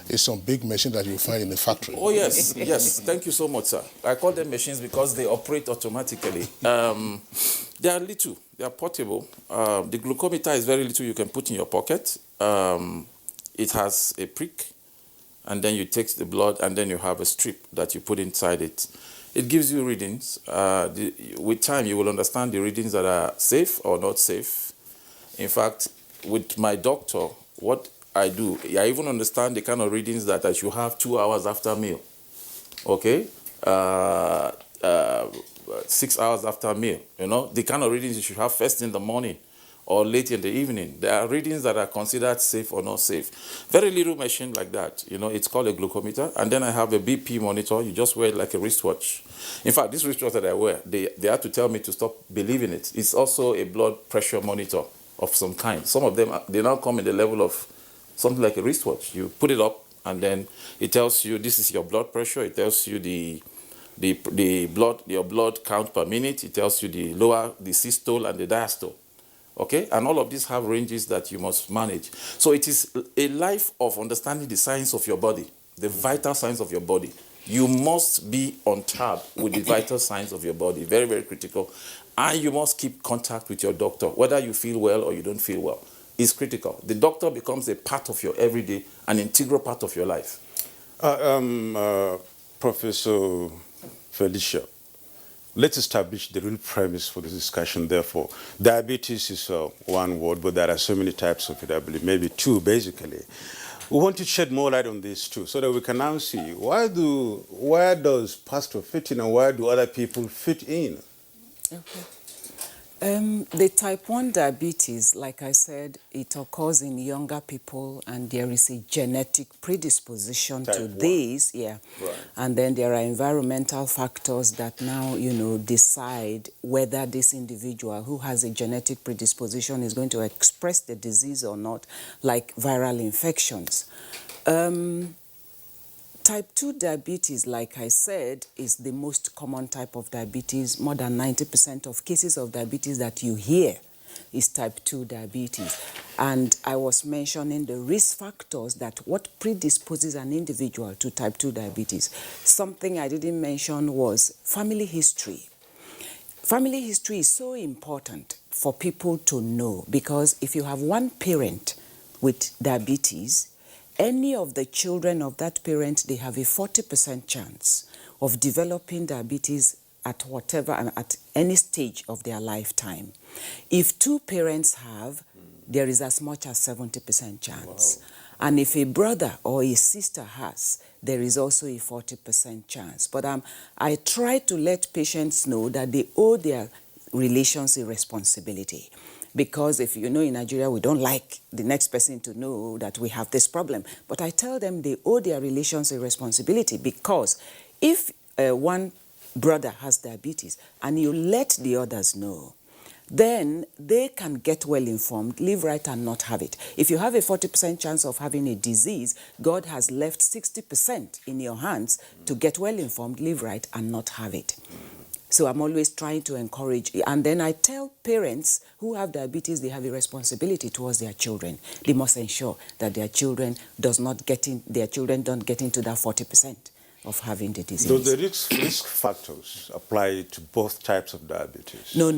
it's some big machine that you find in the factory. Oh, yes, yes. Thank you so much, sir. I call them machines because they operate automatically. They are little. They are portable. The glucometer is very little you can put in your pocket. It has a prick, and then you take the blood, and then you have a strip that you put inside it. It gives you readings. With time, you will understand the readings that are safe or not safe. In fact, with my doctor, what I do, I even understand the kind of readings that I should have 2 hours after meal. Okay? 6 hours after meal, you know? The kind of readings you should have first in the morning or late in the evening. There are readings that are considered safe or not safe. Very little machine like that. It's called a glucometer. And then I have a BP monitor. You just wear it like a wristwatch. In fact, this wristwatch that I wear, they had to tell me to stop believing it. It's also a blood pressure monitor of some kind. Some of them, they now come in the level of something like a wristwatch. You put it up, and then it tells you this is your blood pressure. It tells you your blood count per minute. It tells you the systole and the diastole. Okay? And all of these have ranges that you must manage. So it is a life of understanding the science of your body, the vital signs of your body. You must be on tab with the vital signs of your body. Very, very critical. And you must keep contact with your doctor, whether you feel well or you don't feel well. It's critical. The doctor becomes a part of your everyday, an integral part of your life. Professor Felicia, let's establish the real premise for this discussion, therefore. Diabetes is one word, but there are so many types of it, I believe, maybe two, basically. We want to shed more light on these two so that we can now see where does pastor fit in and where do other people fit in? Okay. The type 1 diabetes, like I said, it occurs in younger people, and there is a genetic predisposition to this. Yeah. Right. And then there are environmental factors that now, decide whether this individual who has a genetic predisposition is going to express the disease or not, like viral infections. Type 2 diabetes, like I said, is the most common type of diabetes. More than 90% of cases of diabetes that you hear is type 2 diabetes. And I was mentioning the risk factors that what predisposes an individual to type 2 diabetes. Something I didn't mention was family history. Family history is so important for people to know, because if you have one parent with diabetes, any of the children of that parent, they have a 40% chance of developing diabetes at any stage of their lifetime. If two parents have, there is as much as 70% chance. Wow. And if a brother or a sister has, there is also a 40% chance. But I try to let patients know that they owe their relations a responsibility. Because if in Nigeria, we don't like the next person to know that we have this problem. But I tell them they owe their relations a responsibility, because if one brother has diabetes and you let the others know, then they can get well informed, live right and not have it. If you have a 40% chance of having a disease, God has left 60% in your hands to get well informed, live right and not have it. So I'm always trying to encourage. And then I tell parents who have diabetes, they have a responsibility towards their children. They must ensure that their children don't get into that 40% of having the disease. Do the risk factors apply to both types of diabetes? No,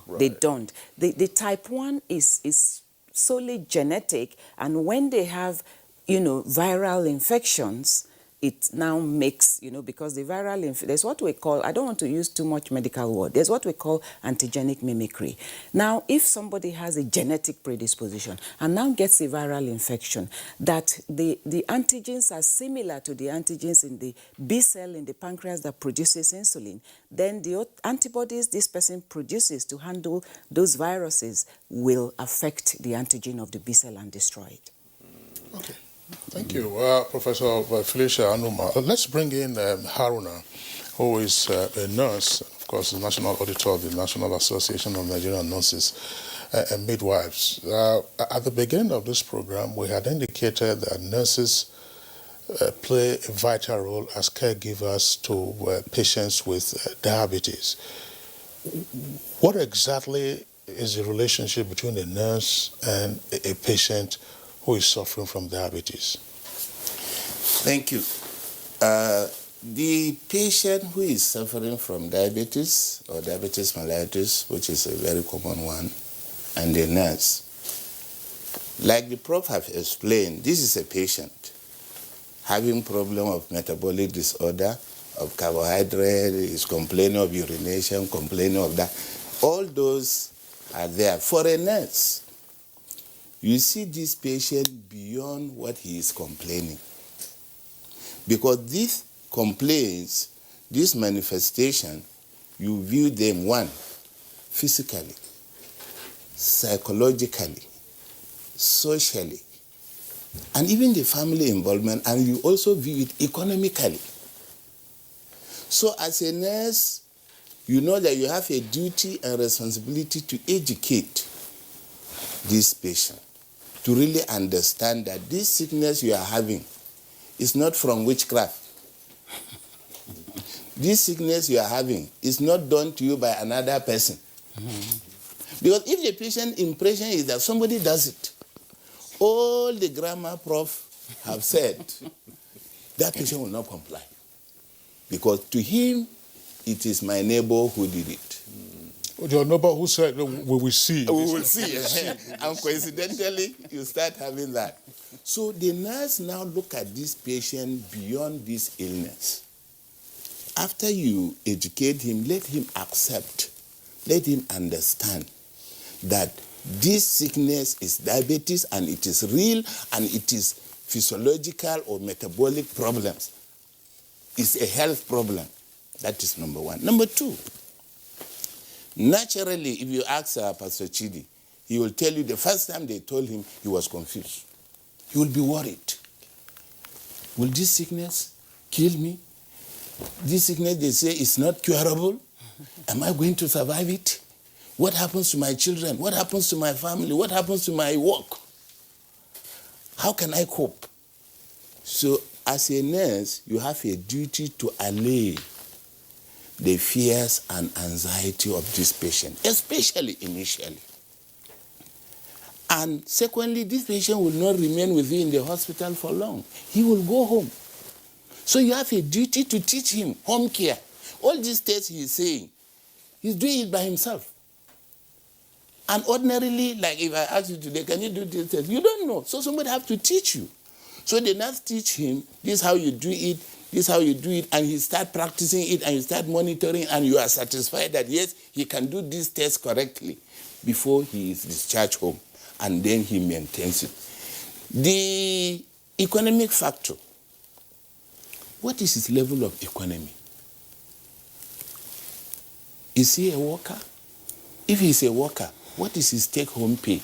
right. They don't. The type 1 is solely genetic, and when they have, viral infections, it now makes, because the viral there's what we call, I don't want to use too much medical word, there's what we call antigenic mimicry. Now, if somebody has a genetic predisposition and now gets a viral infection, that the antigens are similar to the antigens in the B cell in the pancreas that produces insulin, then the antibodies this person produces to handle those viruses will affect the antigen of the B cell and destroy it. Okay. Thank you, Professor Felicia Anuma. Let's bring in Haruna, who is a nurse, of course, the National Auditor of the National Association of Nigerian Nurses and Midwives. At the beginning of this program, we had indicated that nurses play a vital role as caregivers to patients with diabetes. What exactly is the relationship between a nurse and a patient who is suffering from diabetes? Thank you. The patient who is suffering from diabetes or diabetes mellitus, which is a very common one, and the nurse, like the Prof have explained, this is a patient having problem of metabolic disorder, of carbohydrate, is complaining of urination, complaining of that. All those are there. For a nurse, you see this patient beyond what he is complaining. Because these complaints, this manifestation, you view them, one, physically. psychologically, socially, and even the family involvement, and you also view it economically. So as a nurse, you know that you have a duty and responsibility to educate this patient, to really understand that this sickness you are having is not from witchcraft. This sickness you are having is not done to you by another person. Because if the patient impression is that somebody does it, all the grammar prof have said, that patient will not comply. Because to him, it is my neighbor who did it. Your neighbor who said, we will see. We will see. And coincidentally, you start having that. So the nurse now look at this patient beyond this illness. After you educate him, let him accept, let him understand that this sickness is diabetes and it is real and it is physiological or metabolic problems. It's a health problem. That is number one. Number two, naturally, if you ask Pastor Chidi, he will tell you the first time they told him, he was confused. He will be worried. Will this sickness kill me? This sickness, they say, is not curable. Am I going to survive it? What happens to my children? What happens to my family? What happens to my work? How can I cope? So as a nurse, you have a duty to allay the fears and anxiety of this patient, especially initially. And secondly, this patient will not remain with you in the hospital for long. He will go home. So you have a duty to teach him home care. All these tests he's saying, he's doing it by himself. And ordinarily, like if I ask you today, can you do this test? You don't know. So somebody have to teach you. So the nurse teach him, this is how you do it, this is how you do it, and he start practicing it, and you start monitoring, and you are satisfied that yes, he can do this test correctly before he is discharged home, and then he maintains it. The economic factor. What is his level of economy? Is he a worker? If he's a worker, what is his take-home pay?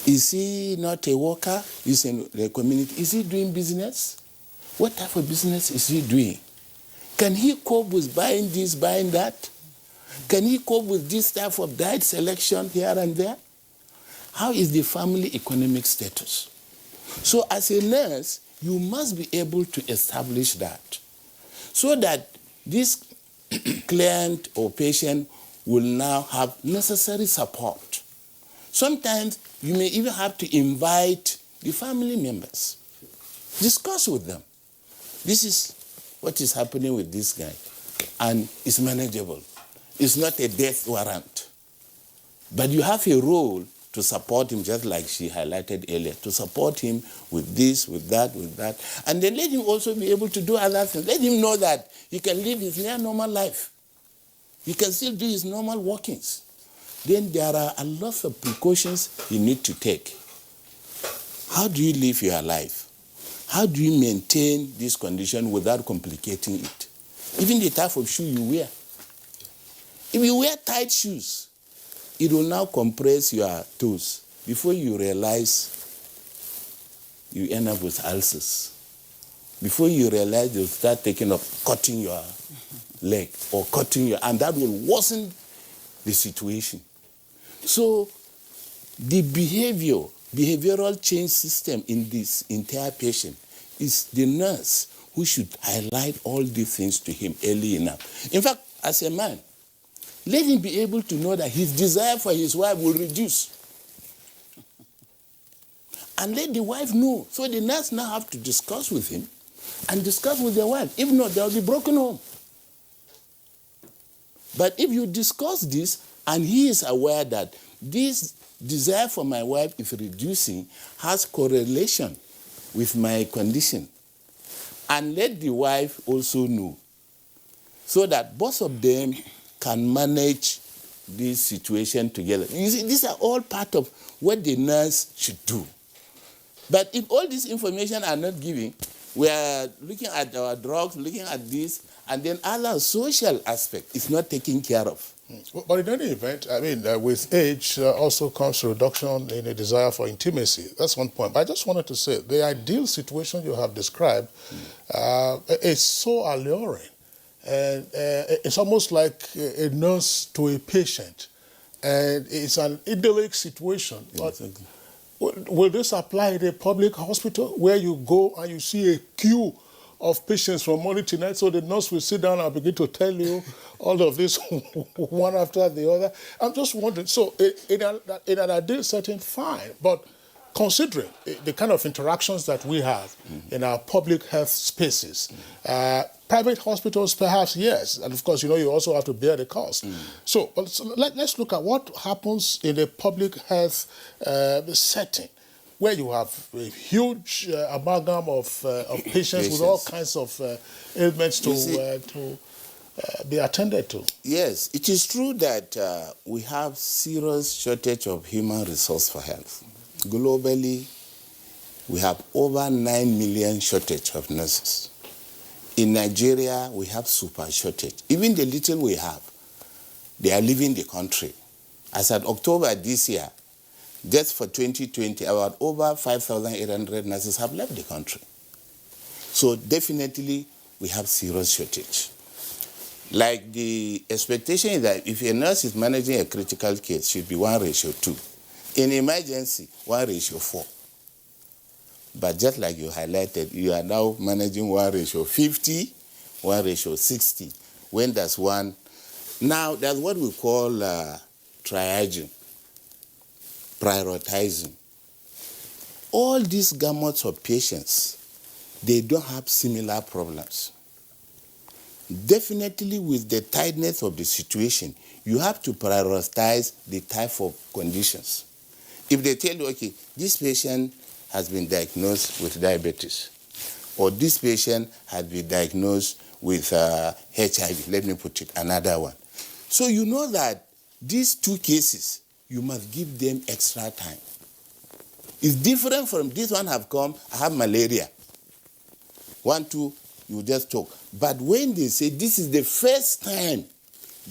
Is he not a worker? He's in the community. Is he doing business? What type of business is he doing? Can he cope with buying this, buying that? Can he cope with this type of diet selection here and there? How is the family economic status? So as a nurse, you must be able to establish that so that this client or patient will now have necessary support. Sometimes you may even have to invite the family members. Discuss with them. This is what is happening with this guy, and it's manageable. It's not a death warrant. But you have a role to support him, just like she highlighted earlier, to support him with this, with that, with that. And then let him also be able to do other things. Let him know that he can live his near normal life. He can still do his normal walkings. Then there are a lot of precautions you need to take. How do you live your life? How do you maintain this condition without complicating it? Even the type of shoe you wear. If you wear tight shoes, it will now compress your toes. Before you realize, you end up with ulcers. Before you realize, you'll start taking up cutting your leg or cutting your, and that will worsen the situation. So the behavioral change system in this entire patient is the nurse who should highlight all these things to him early enough. In fact, as a man, let him be able to know that his desire for his wife will reduce. And let the wife know. So the nurse now have to discuss with him and discuss with the wife. If not, there will be broken home. But if you discuss this and he is aware that this desire for my wife is reducing, has correlation with my condition, and let the wife also know, so that both of them can manage this situation together. You see, these are all part of what the nurse should do. But if all this information are not given, we are looking at our drugs, looking at this, and then other social aspect is not taken care of. But in any event, I mean, with age also comes a reduction in a desire for intimacy. That's one point. But I just wanted to say, the ideal situation you have described is so alluring. And it's almost like a nurse to a patient. And it's an idyllic situation. But will this apply in a public hospital where you go and you see a queue of patients from morning to night, so the nurse will sit down and begin to tell you all of this one after the other? I'm just wondering, so in an ideal setting, fine, but considering the kind of interactions that we have in our public health spaces, private hospitals perhaps, yes, and of course, you also have to bear the cost. So let's look at what happens in a public health setting, where you have a huge amalgam of patients with all kinds of ailments to be attended to. Yes, it is true that we have serious shortage of human resource for health. Globally, we have over 9 million shortage of nurses. In Nigeria, we have super shortage. Even the little we have, they are leaving the country. As at October this year, just for 2020, about over 5,800 nurses have left the country. So definitely, we have serious shortage. Like the expectation is that if a nurse is managing a critical case, it should be 1:2. In emergency, 1:4. But just like you highlighted, you are now managing 1:50, 1:60. When there's one, now that's what we call triaging, prioritizing. All these gamuts of patients, they don't have similar problems. Definitely with the tightness of the situation, you have to prioritize the type of conditions. If they tell you, okay, this patient has been diagnosed with diabetes, or this patient has been diagnosed with HIV, let me put it, another one. So you know that these two cases, you must give them extra time. It's different from this one have come, I have malaria. 1, 2, you just talk. But when they say this is the first time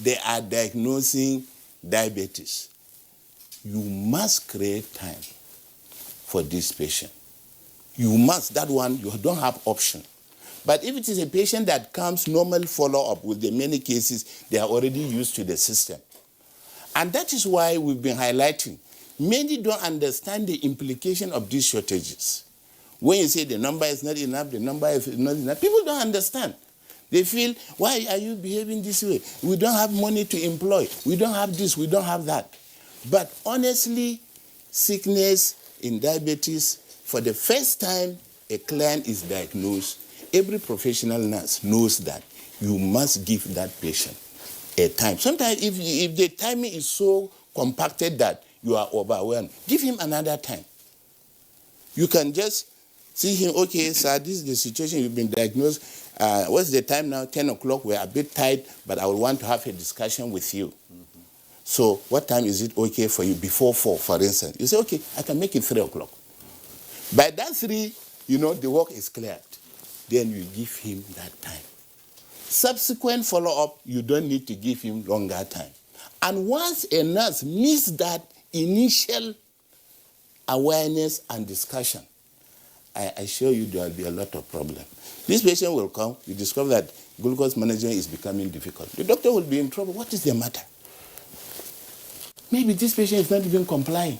they are diagnosing diabetes, you must create time for this patient. You must, that one, you don't have option. But if it is a patient that comes normal follow-up with the many cases, they are already used to the system. And that is why we've been highlighting. Many don't understand the implication of these shortages. When you say the number is not enough, the number is not enough, people don't understand. They feel, why are you behaving this way? We don't have money to employ. We don't have this, we don't have that. But honestly, sickness in diabetes, for the first time a client is diagnosed, every professional nurse knows that you must give that patient a time. Sometimes if the timing is so compacted that you are overwhelmed, give him another time. You can just see him, okay, sir, this is the situation, you've been diagnosed. What's the time now? 10 o'clock, we're a bit tight, but I would want to have a discussion with you. So what time is it okay for you? Before 4, for instance. You say, okay, I can make it 3 o'clock. By that 3, the work is cleared. Then you give him that time. Subsequent follow-up, you don't need to give him longer time. And once a nurse misses that initial awareness and discussion, I assure you there will be a lot of problems. This patient will come, you discover that glucose management is becoming difficult. The doctor will be in trouble. What is the matter? Maybe this patient is not even complying.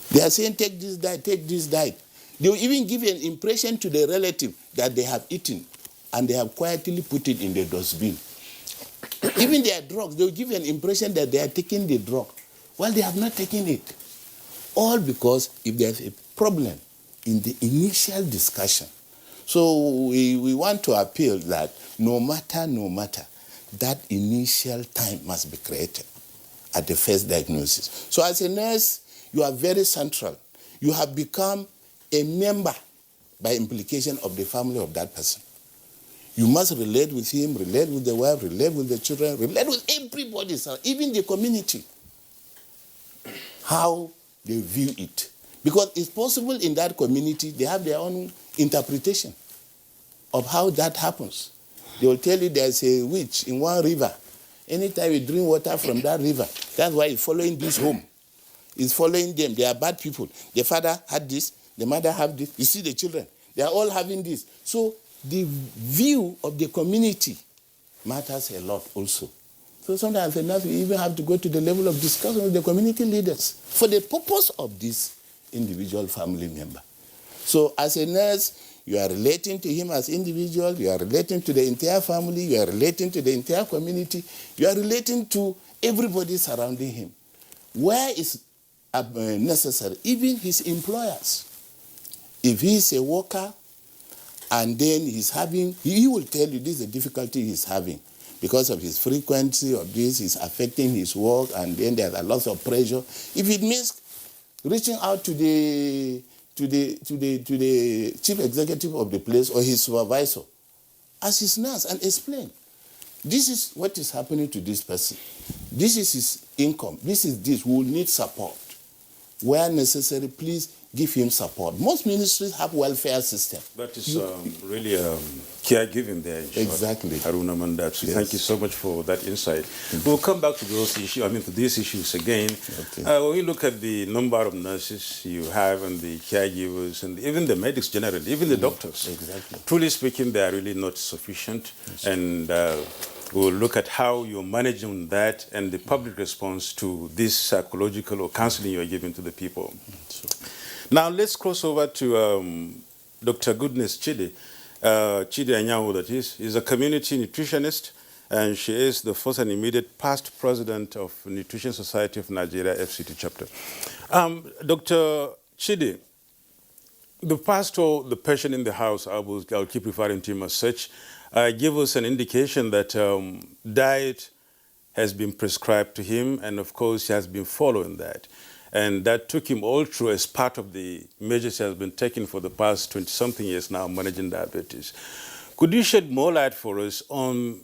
They are saying, take this diet, take this diet. They will even give an impression to the relative that they have eaten, and they have quietly put it in the dustbin. Even their drugs, they will give an impression that they are taking the drug, while they have not taken it. All because if there's a problem in the initial discussion. So we want to appeal that no matter, that initial time must be created at the first diagnosis. So as a nurse, you are very central. You have become a member by implication of the family of that person. You must relate with him, relate with the wife, relate with the children, relate with everybody, even the community, how they view it. Because it's possible in that community, they have their own interpretation of how that happens. They will tell you there's a witch in one river, Anytime you drink water from that river, that's why he's following this home. He's following them. They are bad people. The father had this, the mother have this. You see the children, they are all having this. So the view of the community matters a lot also. So sometimes enough, you even have to go to the level of discussion with the community leaders for the purpose of this individual family member. So as a nurse, you are relating to him as individual, you are relating to the entire family, you are relating to the entire community, you are relating to everybody surrounding him. Where is necessary, even his employers. If he is a worker and then he's having, he will tell you this is the difficulty he's having. Because of his frequency of this, is affecting his work, and then there's a lot of pressure. If it means reaching out to the chief executive of the place or his supervisor as his nurse and explain, this is what is happening to this person. This is his income. This is this. We will need support. Where necessary, please give him support. Most ministries have welfare system. That is really caregiving there. In short. Exactly. Haruna Mandapsi. Yes. Thank you so much for that insight. We'll come back to those issues. To these issues again. Okay. When we look at the number of nurses you have and the caregivers and even the medics generally, even the doctors. Exactly. Truly speaking, they are really not sufficient. Yes. And we'll look at how you're managing that and the public response to this psychological or counseling you're giving to the people. Sure. Now let's cross over to Dr. Goodness Chidi. Chidi Anyanwu, that is a community nutritionist, and she is the first and immediate past president of Nutrition Society of Nigeria, FCT chapter. Dr. Chidi, the pastor, the patient in the house, I'll keep referring to him as such, give us an indication that diet has been prescribed to him, and of course he has been following that. And that took him all through as part of the measures he has been taking for the past 20-something years now, managing diabetes. Could you shed more light for us on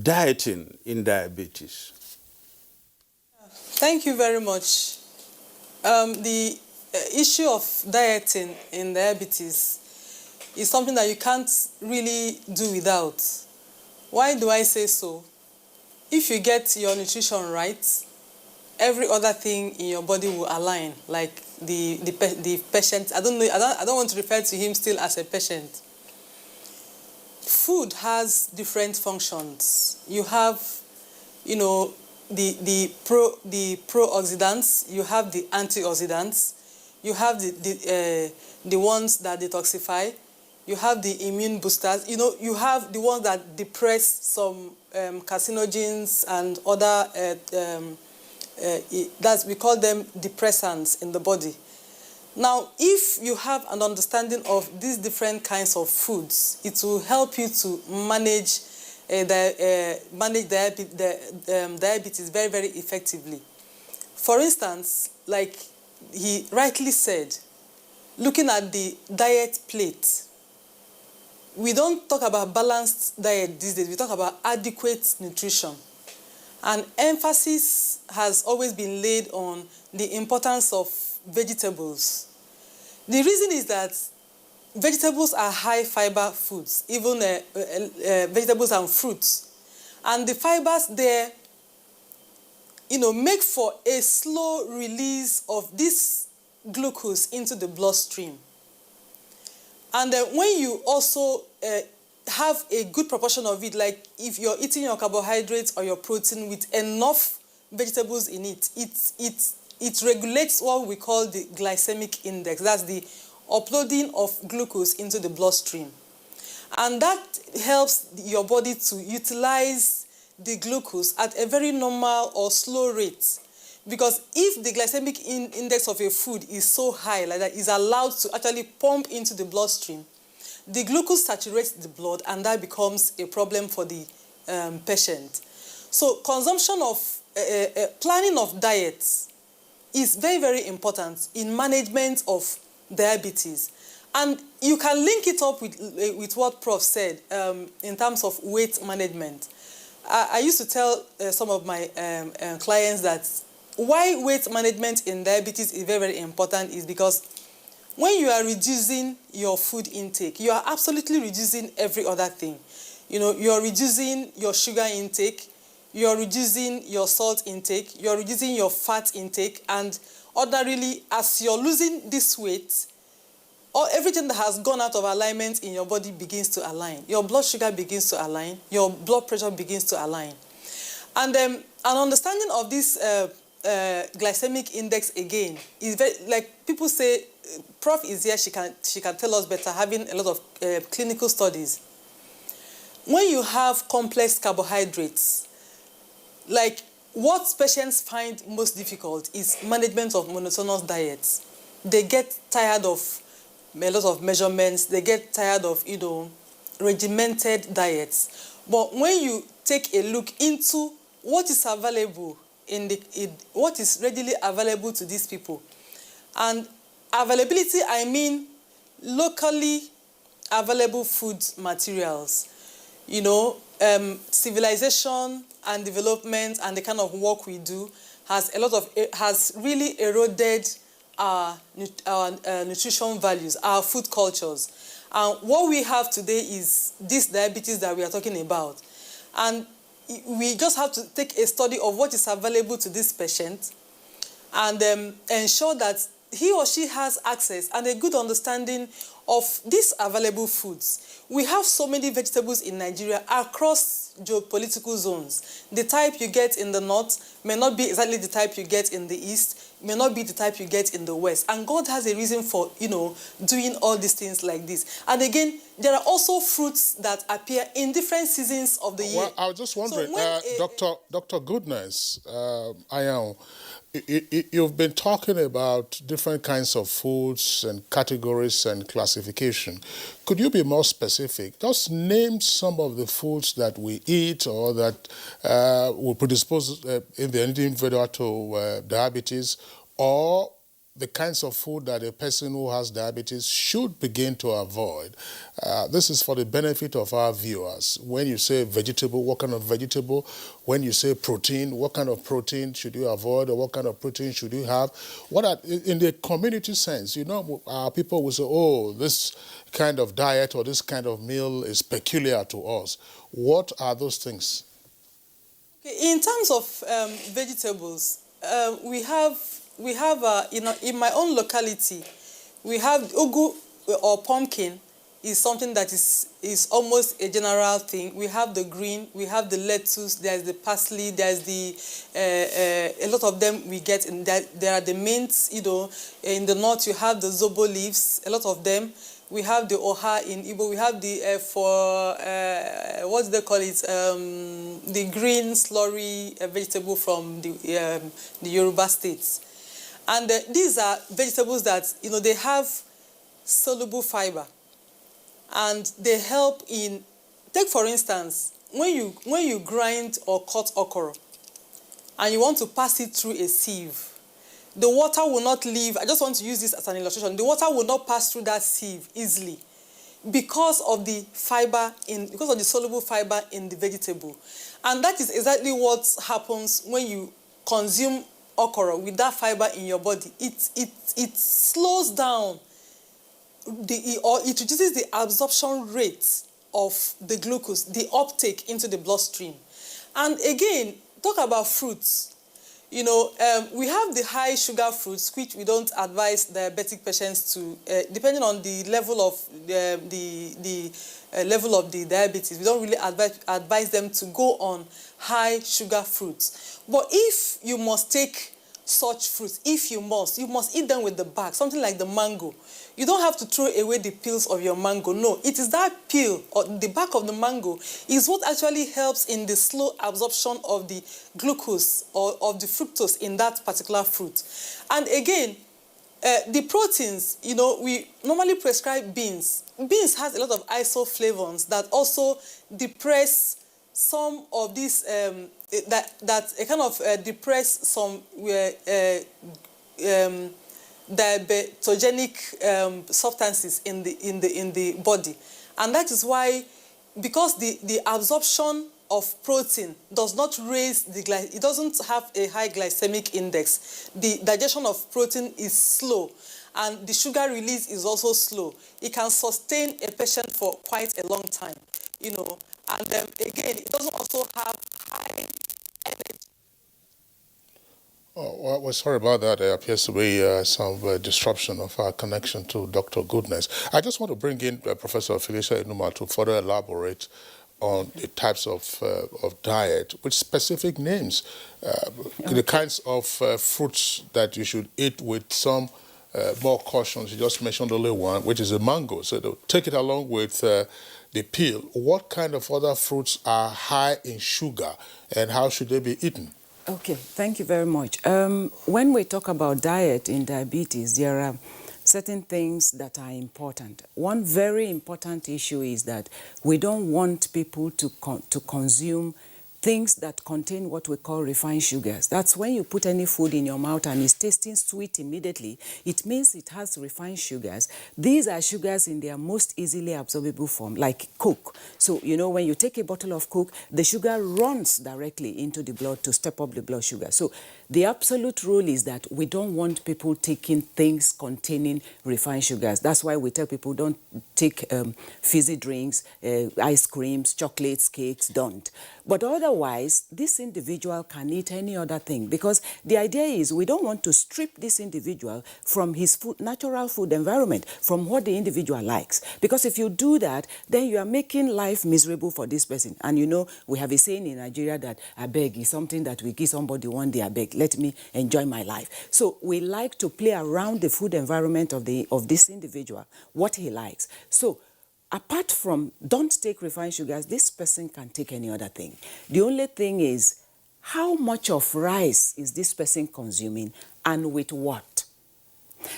dieting in diabetes? Thank you very much. The issue of dieting in diabetes is something that you can't really do without. Why do I say so? If you get your nutrition right, every other thing in your body will align, like the patient. I don't want to refer to him still as a patient. Food has different functions. You have, the pro-oxidants, you have the antioxidants, you have the ones that detoxify, you have the immune boosters, you have the ones that depress some carcinogens and other we call them depressants in the body. Now, if you have an understanding of these different kinds of foods, it will help you to manage diabetes very, very effectively. For instance, like he rightly said, looking at the diet plate, we don't talk about balanced diet these days, we talk about adequate nutrition. And emphasis has always been laid on the importance of vegetables. The reason is that vegetables are high fiber foods, even vegetables and fruits. And the fibers there, make for a slow release of this glucose into the bloodstream. And then when you also have a good proportion of it, like if you're eating your carbohydrates or your protein with enough vegetables in it, it regulates what we call the glycemic index. That's the uploading of glucose into the bloodstream. And that helps your body to utilize the glucose at a very normal or slow rate. Because if the glycemic index of a food is so high, like that, is allowed to actually pump into the bloodstream, the glucose saturates the blood, and that becomes a problem for the patient. So consumption of, planning of diets is very, very important in management of diabetes. And you can link it up with what Prof said in terms of weight management. I used to tell some of my clients that why weight management in diabetes is very, very important is because when you are reducing your food intake, you are absolutely reducing every other thing. You are reducing your sugar intake, you're reducing your salt intake, you're reducing your fat intake, and ordinarily, as you're losing this weight, everything that has gone out of alignment in your body begins to align. Your blood sugar begins to align. Your blood pressure begins to align. And an understanding of this glycemic index again is very, like people say, Prof is here, she can tell us better, having a lot of clinical studies. When you have complex carbohydrates, like what patients find most difficult is management of monotonous diets. They get tired of a lot of measurements, they get tired of, regimented diets. But when you take a look into what is available what is readily available to these people, and availability, I mean locally available food materials, civilization and development and the kind of work we do has really eroded our nutrition values, our food cultures. And what we have today is this diabetes that we are talking about. And we just have to take a study of what is available to this patient and ensure that he or she has access and a good understanding of these available foods. We have so many vegetables in Nigeria across geopolitical zones. The type you get in the north may not be exactly the type you get in the east, may not be the type you get in the west. And God has a reason for, doing all these things like this. And again, there are also fruits that appear in different seasons of the year. Well, I was just wondering, Dr. Goodness, Ayan, you've been talking about different kinds of foods and categories and classification. Could you be more specific? Just name some of the foods that we eat or that will predispose in the individual to diabetes, or the kinds of food that a person who has diabetes should begin to avoid. This is for the benefit of our viewers. When you say vegetable, what kind of vegetable? When you say protein, what kind of protein should you avoid, or what kind of protein should you have? In the community sense, people will say, oh, this kind of diet or this kind of meal is peculiar to us. What are those things? In terms of vegetables, we have in my own locality, we have ugu or pumpkin is something that is almost a general thing. We have the green, we have the lettuce, there's the parsley, there's a lot of them we get in that. There are the mints, in the north you have the zobo leaves, a lot of them. We have the oha in Igbo. We have the what do they call it? The green slurry vegetable from the Yoruba states. And these are vegetables that, they have soluble fiber. And they help in, take for instance, when you grind or cut okra, and you want to pass it through a sieve, the water will not leave. I just want to use this as an illustration. The water will not pass through that sieve easily because of the soluble fiber in the vegetable. And that is exactly what happens when you consume okra with that fiber in your body. It slows down or it reduces the absorption rate of the glucose, the uptake into the bloodstream. And again, talk about fruits. We have the high sugar fruits, which we don't advise diabetic patients to, depending on the level of level of the diabetes. We don't really advise them to go on high sugar fruits. But if you must take such fruits, you must eat them with the bark, something like the mango. You don't have to throw away the peels of your mango. No, it is that peel or the bark of the mango is what actually helps in the slow absorption of the glucose or of the fructose in that particular fruit. And again, the proteins, we normally prescribe beans. Beans has a lot of isoflavones that also depress some of these, depress some diabetogenic substances in the body. And that is why, because the absorption of protein does not raise it doesn't have a high glycemic index. The digestion of protein is slow, and the sugar release is also slow. It can sustain a patient for quite a long time, And again, it doesn't also have high Oh, well, sorry about that. There appears to be some disruption of our connection to Dr. Goodness. I just want to bring in Professor Felicia Enuma to further elaborate on the types of diet with specific names, the kinds of fruits that you should eat with some more cautions. You just mentioned only one, which is a mango. So take it along with the peel. What kind of other fruits are high in sugar and how should they be eaten? Okay, thank you very much. When we talk about diet in diabetes, there are certain things that are important. One very important issue is that we don't want people to consume things that contain what we call refined sugars. That's when you put any food in your mouth and it's tasting sweet immediately, it means it has refined sugars. These are sugars in their most easily absorbable form, like Coke. So, you know, when you take a bottle of Coke, the sugar runs directly into the blood to step up the blood sugar. So the absolute rule is that we don't want people taking things containing refined sugars. That's why we tell people don't take fizzy drinks, ice creams, chocolates, cakes, don't. But otherwise, this individual can eat any other thing because the idea is we don't want to strip this individual from his natural food environment, from what the individual likes. Because if you do that, then you are making life miserable for this person. And you know, we have a saying in Nigeria that I beg is something that we give somebody one day, I beg, let me enjoy my life. So we like to play around the food environment of this individual, what he likes. So apart from don't take refined sugars, this person can take any other thing. The only thing is how much of rice is this person consuming and with what?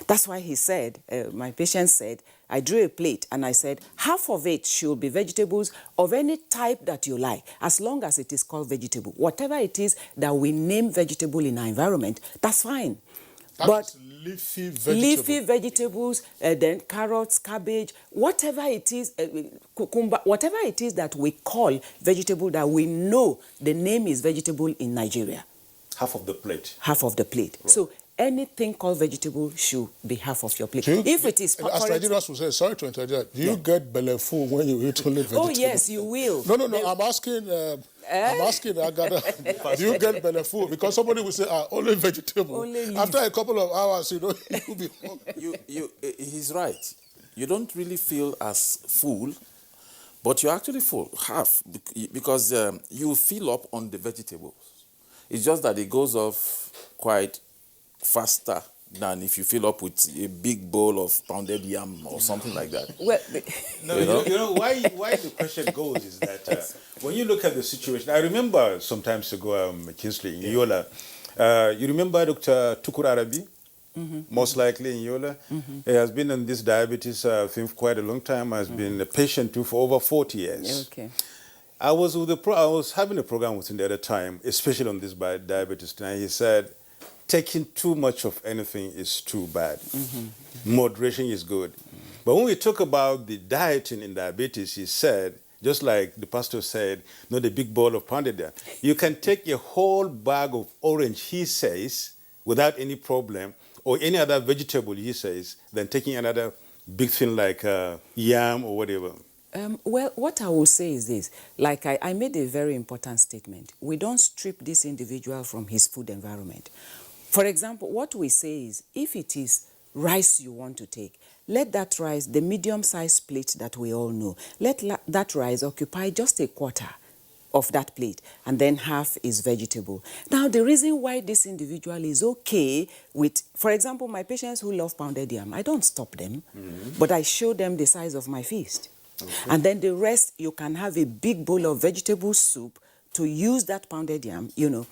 That's why he said, my patient said, I drew a plate and I said, half of it should be vegetables of any type that you like, as long as it is called vegetable. Whatever it is that we name vegetable in our environment, that's fine. But leafy vegetables. Leafy vegetables, then carrots, cabbage, whatever it is, cucumber, whatever it is that we call vegetable that we know the name is vegetable in Nigeria. Half of the plate. Half of the plate. Right. So anything called vegetable should be half of your plate. If it is... As Nigerians will say, sorry to interject, do you get belly full when you eat only vegetable? Oh, yes, you will. No, I'm asking... Agada, do you get belly full? Because somebody will say, only vegetable. Only after a couple of hours, you know, you'll be hungry. He's right. You don't really feel as full, but you're actually full, half, because you fill up on the vegetables. It's just that it goes off quite faster than if you fill up with a big bowl of pounded yam or something like that. Well, you know why the question goes is that when you look at the situation, I remember some times ago, Kinsley, in Yola, you remember Dr. Tukur Arabi? Mm-hmm. Most likely in Yola. Mm-hmm. He has been on this diabetes thing for quite a long time, has been a patient too for over 40 years. Okay. I was having a program with him the other time, especially on this diabetes, and he said, taking too much of anything is too bad. Mm-hmm. Moderation is good. Mm-hmm. But when we talk about the dieting in diabetes, he said, just like the pastor said, not a big bowl of pounded yam. You can take a whole bag of orange, he says, without any problem, or any other vegetable, he says, than taking another big thing like yam or whatever. Well, what I will say is this. Like I made a very important statement. We don't strip this individual from his food environment. For example, what we say is, if it is rice you want to take, let that rice, the medium-sized plate that we all know, let that rice occupy just a quarter of that plate, and then half is vegetable. Now, the reason why this individual is okay with, for example, my patients who love pounded yam, I don't stop them, but I show them the size of my feast. Okay. And then the rest, you can have a big bowl of vegetable soup to use that pounded yam, you know,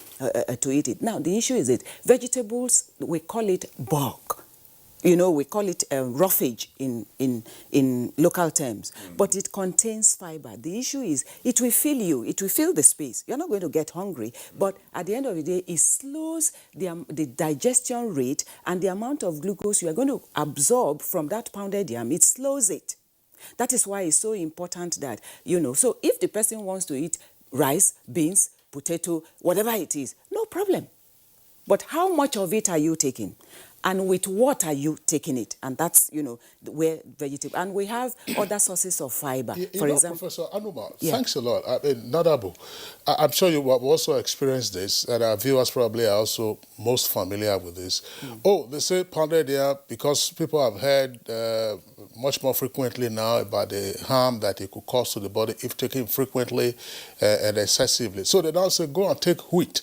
to eat it. Now, the issue is that vegetables, we call it bulk. You know, we call it roughage in local terms, but it contains fiber. The issue is it will fill you, it will fill the space. You're not going to get hungry, but at the end of the day, it slows the digestion rate and the amount of glucose you are going to absorb from that pounded yam, it slows it. That is why it's so important that, you know, so if the person wants to eat rice, beans, potato, whatever it is, no problem. But how much of it are you taking? And with what are you taking it? And that's, where vegetable. And we have other sources of fiber. For example, Professor Anuma, thanks a lot. I mean, Nadabu, I'm sure you have also experienced this, and our viewers probably are also most familiar with this. Oh, they say pounded yam because people have heard much more frequently now about the harm that it could cause to the body if taken frequently and excessively. So they now say, go and take wheat.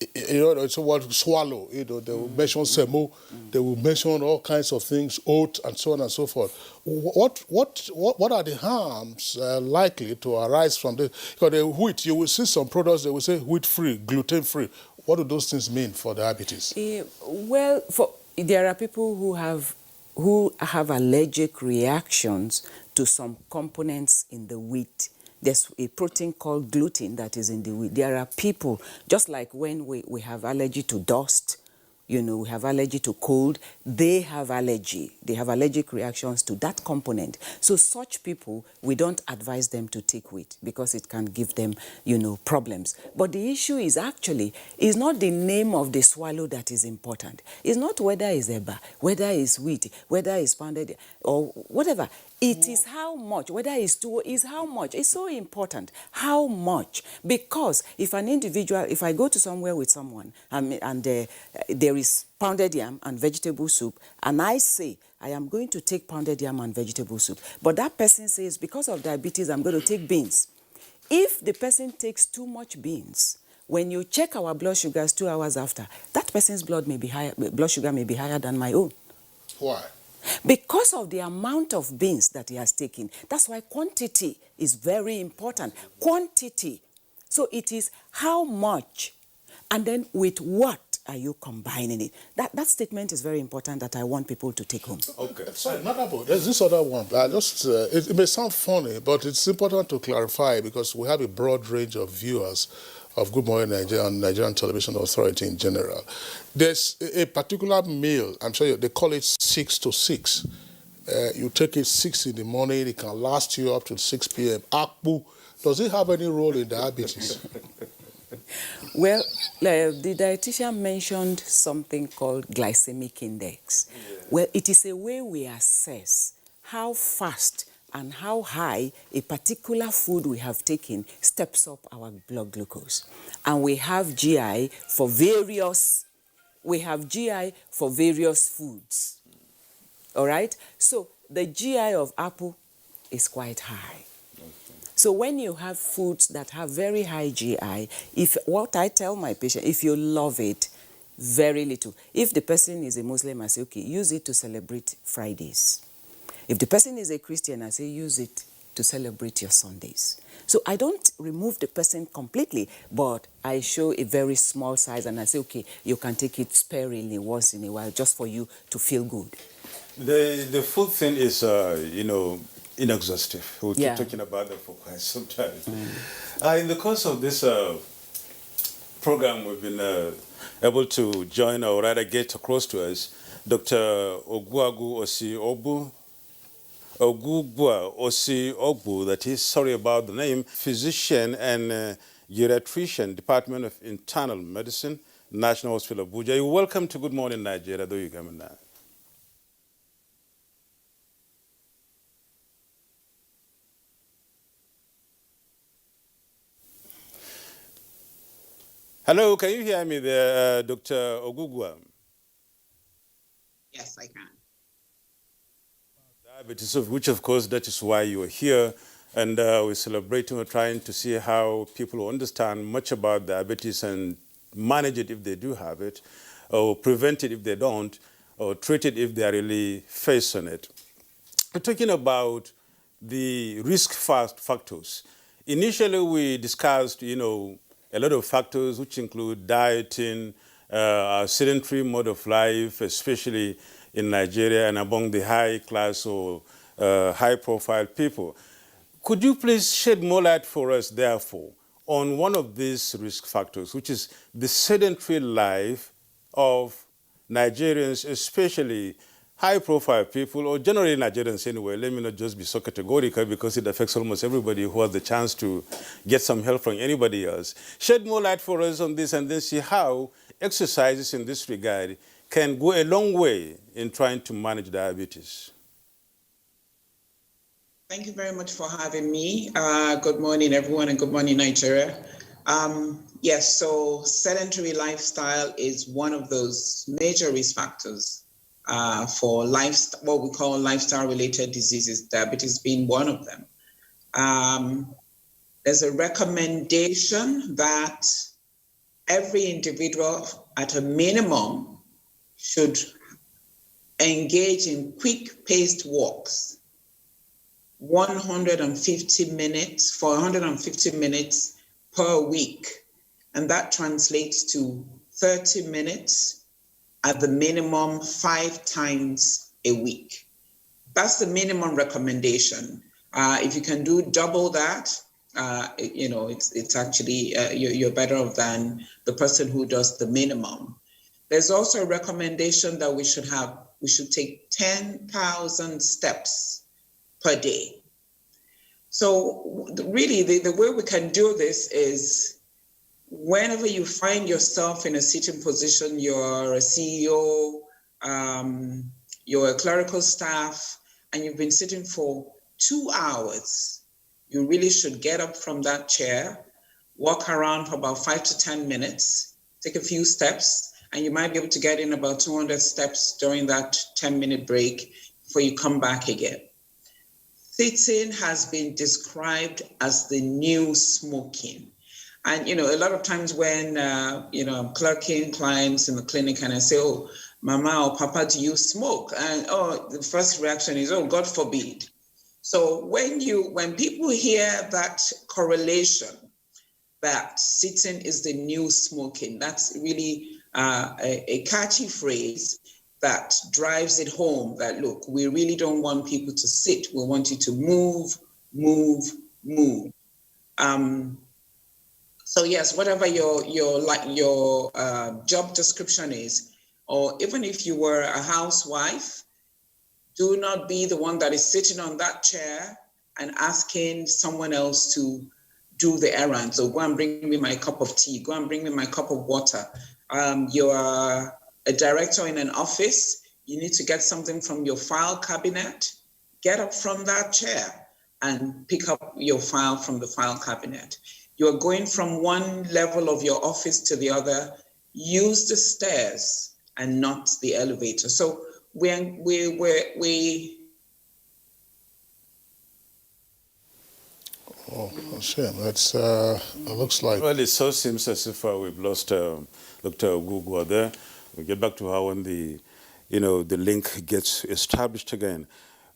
It's what swallow. They will mention semo, they will mention all kinds of things, oat, and so on and so forth. What are the harms likely to arise from this? Because the wheat, you will see some products they will say wheat-free, gluten-free. What do those things mean for diabetes? Well, there are people who have allergic reactions to some components in the wheat. There's a protein called gluten that is in the wheat. There are people, just like when we have allergy to dust, we have allergy to cold, they have allergy. They have allergic reactions to that component. So such people, we don't advise them to take wheat because it can give them, problems. But the issue is not the name of the swallow that is important. It's not whether it's eba, whether it's wheat, whether it's pounded, or whatever. It is how much, whether it's two, is how much. It's so important, how much. Because if I go to somewhere with someone and there is pounded yam and vegetable soup, and I say, I am going to take pounded yam and vegetable soup, but that person says, because of diabetes, I'm going to take beans. If the person takes too much beans, when you check our blood sugars 2 hours after, that person's blood sugar may be higher than my own. Why? Because of the amount of beans that he has taken. That's why quantity is very important. Quantity. So it is how much, and then with what are you combining it? That statement is very important that I want people to take home. Okay. Sorry, there's this other one. It may sound funny, but it's important to clarify because we have a broad range of viewers of Good Morning Nigeria and Nigerian Television Authority in general. There's a particular meal, I'm sure they call it 6 to 6. You take it 6 in the morning, it can last you up to 6 p.m. Akpu, does it have any role in diabetes? Well, the dietitian mentioned something called glycemic index. Well, it is a way we assess how fast and how high a particular food we have taken steps up our blood glucose. And we have GI for various foods. All right? So the GI of apple is quite high. So when you have foods that have very high GI, what I tell my patient, if you love it, very little. If the person is a Muslim, I say, okay, use it to celebrate Fridays. If the person is a Christian, I say, use it to celebrate your Sundays. So I don't remove the person completely, but I show a very small size and I say, okay, you can take it sparingly once in a while just for you to feel good. The food thing is, inexhaustive. We'll keep talking about that for quite some time. In the course of this program, we've been able to join, or rather get across to us, Dr. Ogugua Osi Ogbu, that is, sorry about the name, physician and geriatrician, Department of Internal Medicine, National Hospital Abuja. You're welcome to Good Morning Nigeria, though you come in now. Hello, can you hear me there, Dr. Ogugua? Yes, I can. Diabetes, which of course that is why you are here, and we're celebrating, we're trying to see how people understand much about diabetes and manage it if they do have it, or prevent it if they don't, or treat it if they are really facing it. We're talking about the risk factors. Initially, we discussed, a lot of factors which include dieting, sedentary mode of life, especially in Nigeria and among the high class or high profile people. Could you please shed more light for us, therefore, on one of these risk factors, which is the sedentary life of Nigerians, especially high profile people, or generally Nigerians anyway? Let me not just be so categorical because it affects almost everybody who has the chance to get some help from anybody else. Shed more light for us on this and then see how exercises in this regard can go a long way in trying to manage diabetes? Thank you very much for having me. Good morning, everyone, and good morning, Nigeria. Yes, so sedentary lifestyle is one of those major risk factors for what we call lifestyle-related diseases, diabetes being one of them. There's a recommendation that every individual at a minimum should engage in quick-paced walks, 150 minutes per week. And that translates to 30 minutes at the minimum 5 times a week. That's the minimum recommendation. If you can do double that, it's actually, you're better off than the person who does the minimum. There's also a recommendation that we should take 10,000 steps per day. So really the way we can do this is whenever you find yourself in a sitting position, you're a CEO, you're a clerical staff, and you've been sitting for 2 hours, you really should get up from that chair, walk around for about 5 to 10 minutes, take a few steps, and you might be able to get in about 200 steps during that 10-minute break before you come back again. Sitting has been described as the new smoking. And, a lot of times when, I'm clerking clients in the clinic and I say, oh, Mama or Papa, do you smoke? And, the first reaction is, oh, God forbid. So when people hear that correlation, that sitting is the new smoking, that's really a catchy phrase that drives it home that, look, we really don't want people to sit. We want you to move, move, move. So yes, whatever your job description is, or even if you were a housewife, do not be the one that is sitting on that chair and asking someone else to do the errands. So go and bring me my cup of tea, go and bring me my cup of water. You are a director in an office, you need to get something from your file cabinet, get up from that chair and pick up your file from the file cabinet. You are going from one level of your office to the other, use the stairs and not the elevator. So we Oh, shame. That's it looks like. Well, it so seems as if we've lost Dr. Ogugwa there. We'll get back to how when the link gets established again.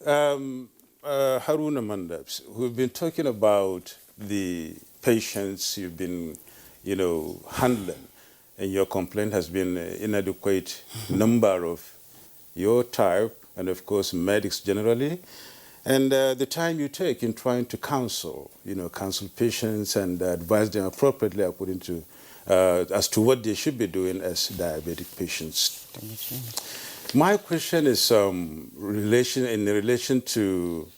Haruna Mandabs, we've been talking about the patients you've been, handling, and your complaint has been inadequate number of your type, and of course medics generally, and the time you take in trying to counsel patients and advise them appropriately according to as to what they should be doing as diabetic patients. My question is in relation to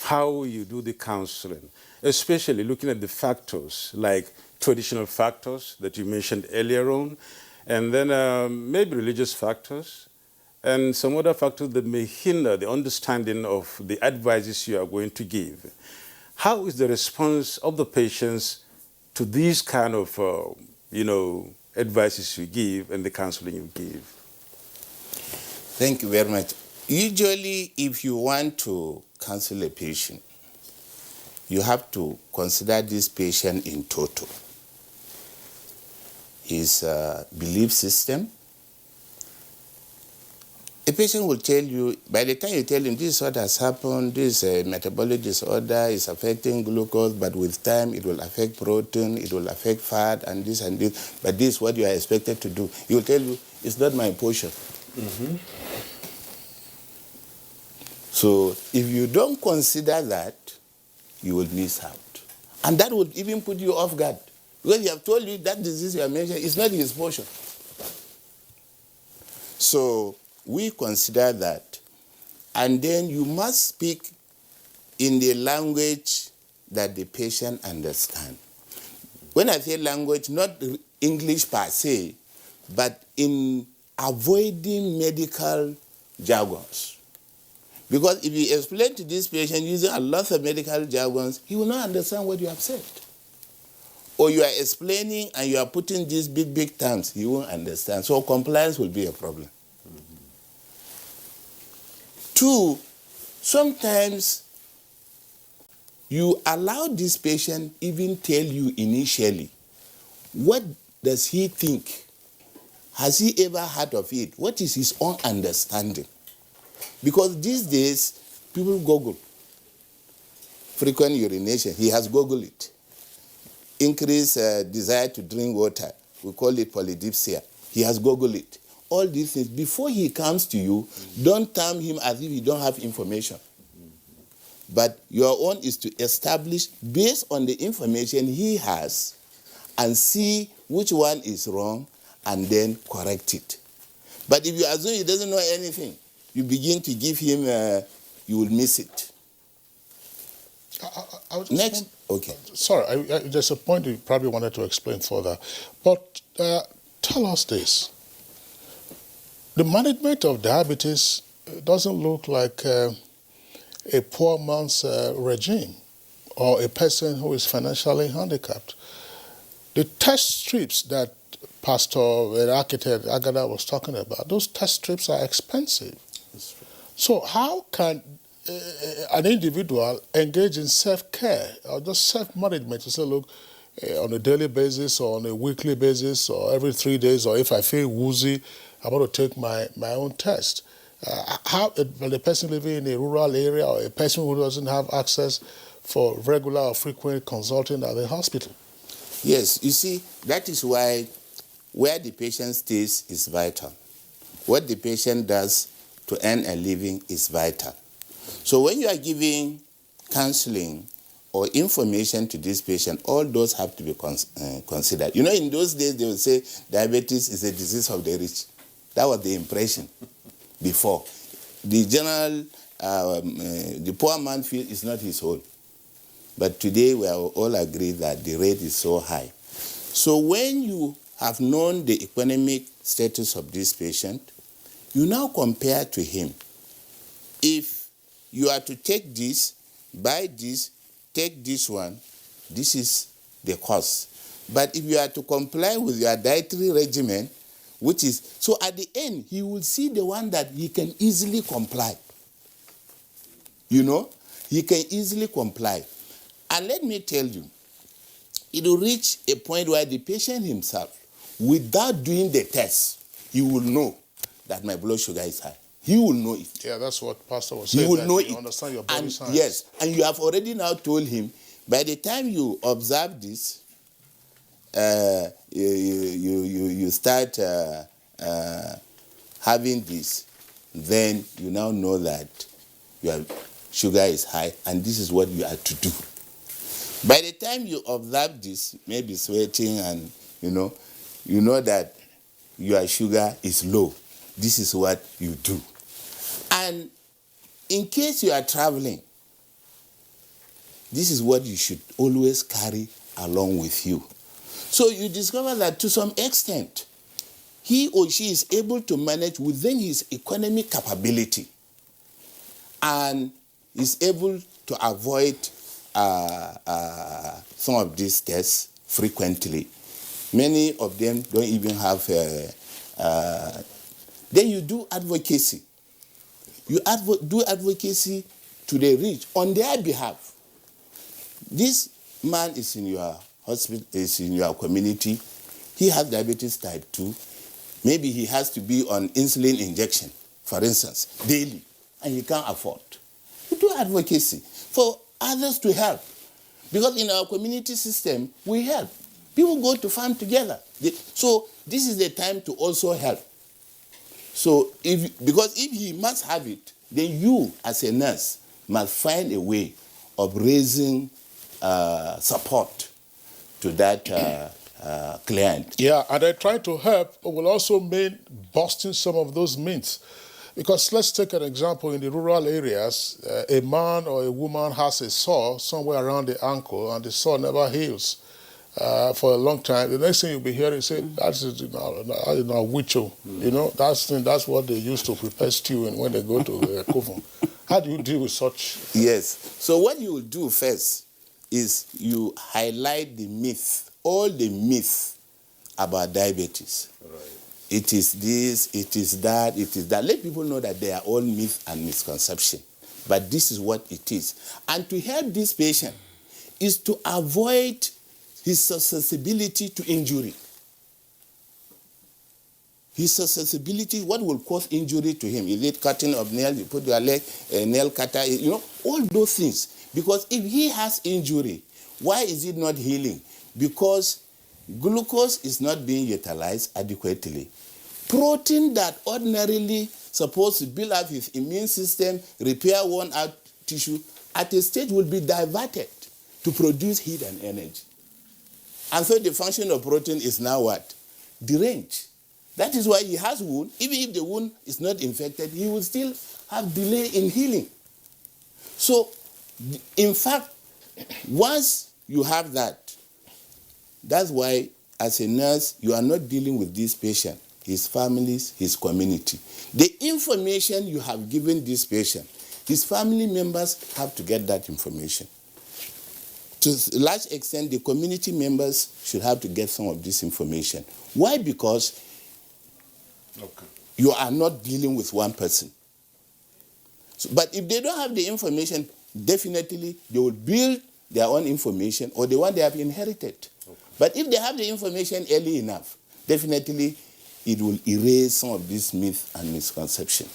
how you do the counseling, especially looking at the factors like traditional factors that you mentioned earlier on, and then maybe religious factors, and some other factors that may hinder the understanding of the advices you are going to give. How is the response of the patients to these kind of, advices you give and the counseling you give? Thank you very much. Usually, if you want to counsel a patient, you have to consider this patient in total. His belief system. A patient will tell you, by the time you tell him this is what has happened, this metabolic disorder is affecting glucose, but with time it will affect protein, it will affect fat, and this, but this is what you are expected to do. He will tell you, it's not my portion. Mm-hmm. So if you don't consider that, you will miss out. And that would even put you off guard. Because you have told you that disease you are mentioning is not his portion. So we consider that. And then you must speak in the language that the patient understands. When I say language, not English per se, but in avoiding medical jargons. Because if you explain to this patient using a lot of medical jargons, he will not understand what you have said. Or you are explaining and you are putting these big terms, he won't understand. So compliance will be a problem. Mm-hmm. 2, sometimes you allow this patient even tell you initially, what does he think? Has he ever heard of it? What is his own understanding? Because these days, people Google frequent urination. He has Googled it. Increased desire to drink water. We call it polydipsia. He has Googled it. All these things. Before he comes to you, don't term him as if you don't have information. But your own is to establish, based on the information he has, and see which one is wrong, and then correct it. But if you assume he doesn't know anything, you begin to give him, you will miss it. Next. Okay. Sorry, there's a point you probably wanted to explain further. But tell us this. The management of diabetes doesn't look like a poor man's regime or a person who is financially handicapped. The test strips that Pastor Architect Agada was talking about, those test strips are expensive. So how can an individual engage in self-care or just self-management to say, look, on a daily basis or on a weekly basis or every 3 days, or if I feel woozy, I'm going to take my own test? How the person living in a rural area or a person who doesn't have access for regular or frequent consulting at the hospital? Yes, you see, that is why where the patient stays is vital. What the patient does to earn a living is vital. So when you are giving counseling or information to this patient, all those have to be considered. You know, in those days, they would say diabetes is a disease of the rich. That was the impression before. The general, the poor man feel is not his own. But today, we are all agreed that the rate is so high. So when you have known the economic status of this patient, you now compare to him. If you are to take this, buy this, take this one, this is the cost. But if you are to comply with your dietary regimen, which is, so at the end, he will see the one that he can easily comply. You know, he can easily comply. And let me tell you, it will reach a point where the patient himself, without doing the test, he will know that my blood sugar is high. He will know it. Yeah, that's what Pastor was saying. He will know it. Understand your body signs. Yes, and you have already now told him, by the time you observe this, you start having this, then you now know that your sugar is high, and this is what you are to do. By the time you observe this, maybe sweating, and you know that your sugar is low. This is what you do. And in case you are traveling, this is what you should always carry along with you. So you discover that to some extent, he or she is able to manage within his economic capability and is able to avoid some of these tests frequently. Many of them don't even have. Then you do advocacy. You do advocacy to the rich on their behalf. This man is in your hospital, is in your community. He has diabetes type 2. Maybe he has to be on insulin injection, for instance, daily, and he can't afford. You do advocacy for others to help. Because in our community system, we help. People go to farm together. So this is the time to also help. So because if he must have it, then you as a nurse must find a way of raising support to that client. Yeah, and I try to help will also mean busting some of those myths. Because let's take an example in the rural areas, a man or a woman has a sore somewhere around the ankle and the sore never heals. for a long time, the next thing you'll be hearing say, that's wicho. You know, that's what they use to prepare stew and when they go to Kofu. How do you deal with such? Yes. So what you will do first is you highlight the myth, all the myths about diabetes. Right. It is this, it is that, it is that. Let people know that they are all myth and misconception. But this is what it is. And to help this patient is to avoid his susceptibility to injury. His susceptibility, what will cause injury to him? Is it cutting of nails? You put your leg, a nail cutter, you know, all those things. Because if he has injury, why is it not healing? Because glucose is not being utilized adequately. Protein that ordinarily supposed to build up his immune system, repair worn out tissue, at a stage will be diverted to produce heat and energy. And so the function of protein is now what? Deranged. That is why he has wound. Even if the wound is not infected, he will still have delay in healing. So, in fact, once you have that, that's why as a nurse, you are not dealing with this patient, his families, his community. The information you have given this patient, his family members have to get that information. To a large extent, the community members should have to get some of this information. Why? Because you are not dealing with one person. So, but if they don't have the information, definitely they will build their own information or the one they have inherited. Okay. But if they have the information early enough, definitely it will erase some of this myth and misconception.